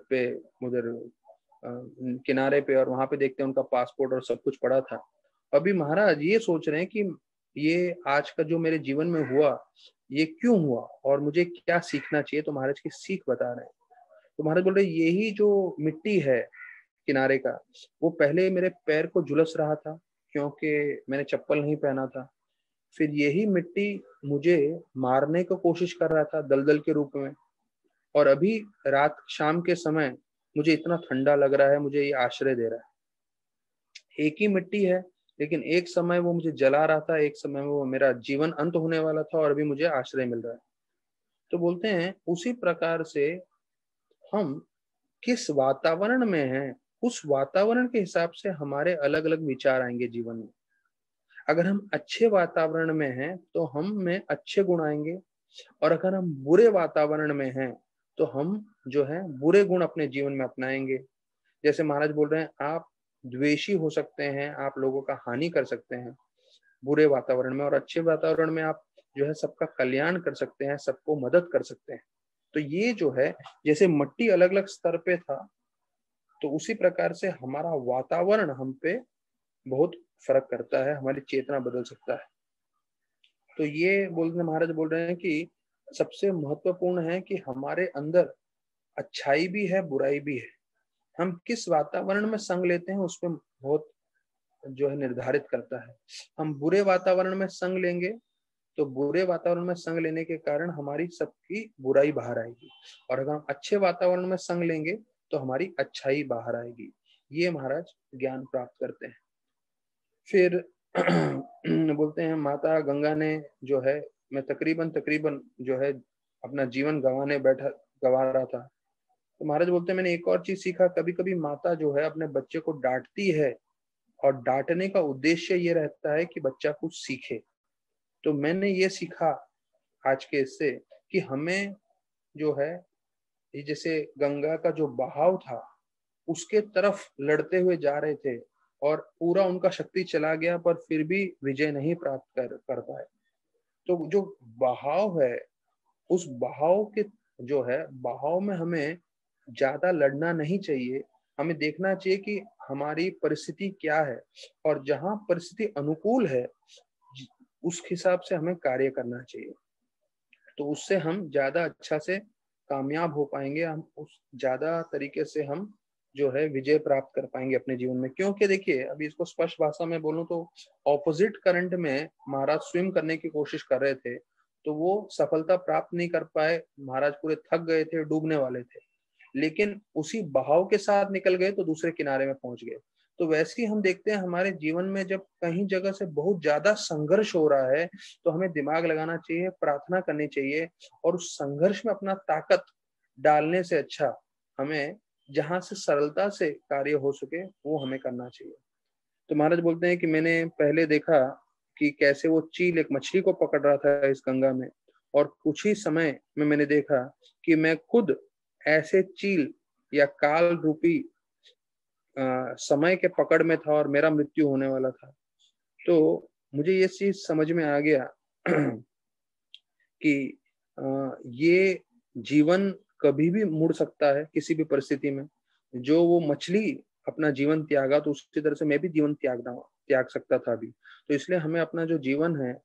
किनारे पे, और वहां पे देखते हैं उनका पासपोर्ट और सब कुछ पड़ा था। अभी महाराज ये सोच रहे हैं कि ये आज का जो मेरे जीवन में हुआ ये क्यों हुआ और मुझे क्या सीखना चाहिए। तो महाराज की सीख बता रहे हैं। तो महाराज बोल रहे यही जो मिट्टी है किनारे का, वो पहले मेरे पैर को झुलस रहा था क्योंकि मैंने चप्पल नहीं पहना था। फिर यही मिट्टी मुझे मारने की कोशिश कर रहा था दलदल के रूप में, और अभी रात शाम के समय मुझे इतना ठंडा लग रहा है, मुझे ये आश्रय दे रहा है। एक ही मिट्टी है, लेकिन एक समय वो मुझे जला रहा था, एक समय वो मेरा जीवन अंत होने वाला था, और अभी मुझे आश्रय मिल रहा है। तो बोलते हैं उसी प्रकार से हम किस वातावरण में हैं, उस वातावरण के हिसाब से हमारे अलग अलग विचार आएंगे जीवन में। अगर हम अच्छे वातावरण में हैं तो हम में अच्छे गुण आएंगे, और अगर हम बुरे वातावरण में हैं तो हम जो है बुरे गुण अपने जीवन में अपनाएंगे। जैसे महाराज बोल रहे हैं, आप द्वेषी हो सकते हैं, आप लोगों का हानि कर सकते हैं बुरे वातावरण में, और अच्छे वातावरण में आप जो है सबका कल्याण कर सकते हैं, सबको मदद कर सकते हैं। तो ये जो है, जैसे मिट्टी अलग अलग स्तर पे था, तो उसी प्रकार से हमारा वातावरण हम पे बहुत फर्क करता है, हमारी चेतना बदल सकता है। तो ये बोलने महाराज बोल रहे हैं कि सबसे महत्वपूर्ण है कि हमारे अंदर अच्छाई भी है, बुराई भी है। हम किस वातावरण में संग लेते हैं उस पर बहुत जो है निर्धारित करता है। हम बुरे वातावरण में संग लेंगे तो बुरे वातावरण में संग लेने के कारण हमारी सबकी बुराई बाहर आएगी, और अगर हम अच्छे वातावरण में संग लेंगे तो हमारी अच्छाई बाहर आएगी। ये महाराज ज्ञान प्राप्त करते हैं। फिर बोलते हैं माता गंगा ने जो है, मैं तकरीबन जो है अपना जीवन गवा रहा था, तो महाराज बोलते हैं मैंने एक और चीज सीखा, कभी कभी माता जो है अपने बच्चे को डांटती है, और डांटने का उद्देश्य ये रहता है कि बच्चा कुछ सीखे। तो मैंने ये सीखा आज के इससे कि हमें जो है, ये जैसे गंगा का जो बहाव था उसके तरफ लड़ते हुए जा रहे थे, और पूरा उनका शक्ति चला गया, पर फिर भी विजय नहीं प्राप्त कर पाए। तो जो बहाव है, उस बहाव के जो है बहाव में हमें ज्यादा लड़ना नहीं चाहिए। हमें देखना चाहिए कि हमारी परिस्थिति क्या है, और जहां परिस्थिति अनुकूल है उस हिसाब से हमें कार्य करना चाहिए। तो उससे हम ज्यादा अच्छा से कामयाब हो पाएंगे, हम उस ज्यादा तरीके से हम जो है विजय प्राप्त कर पाएंगे अपने जीवन में। क्योंकि देखिए, अभी इसको स्पष्ट भाषा में बोलूं तो ऑपोजिट करंट में महाराज स्विम करने की कोशिश कर रहे थे, तो वो सफलता प्राप्त नहीं कर पाए, महाराज पूरे थक गए थे, डूबने वाले थे, लेकिन उसी बहाव के साथ निकल गए तो दूसरे किनारे में पहुंच गए। तो वैसे ही हम देखते हैं हमारे जीवन में जब कहीं जगह से बहुत ज्यादा संघर्ष हो रहा है तो हमें दिमाग लगाना चाहिए, प्रार्थना करनी चाहिए, और उस संघर्ष में अपना ताकत डालने से अच्छा हमें जहां से सरलता से कार्य हो सके वो हमें करना चाहिए। तो महाराज बोलते हैं कि मैंने पहले देखा कि कैसे वो चील एक मछली को पकड़ रहा था इस गंगा में, और कुछ ही समय में मैंने देखा कि मैं खुद ऐसे चील या काल रूपी समय के पकड़ में था, और मेरा मृत्यु होने वाला था। तो मुझे ये चीज समझ में आ गया कि ये जीवन कभी भी मुड़ सकता है किसी भी परिस्थिति में। जो वो मछली अपना जीवन त्यागा, तो उसी तरह से मैं भी जीवन त्याग सकता था अभी। तो इसलिए हमें अपना जो जीवन है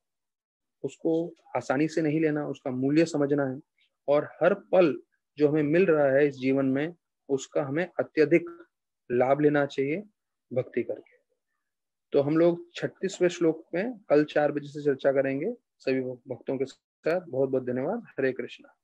उसको आसानी से नहीं लेना, उसका मूल्य समझना है, और हर पल जो हमें मिल रहा है इस जीवन में उसका हमें अत्यधिक लाभ लेना चाहिए भक्ति करके। तो हम लोग 36वें श्लोक में कल 4 बजे से चर्चा करेंगे सभी भक्तों के साथ। बहुत बहुत धन्यवाद। हरे कृष्णा।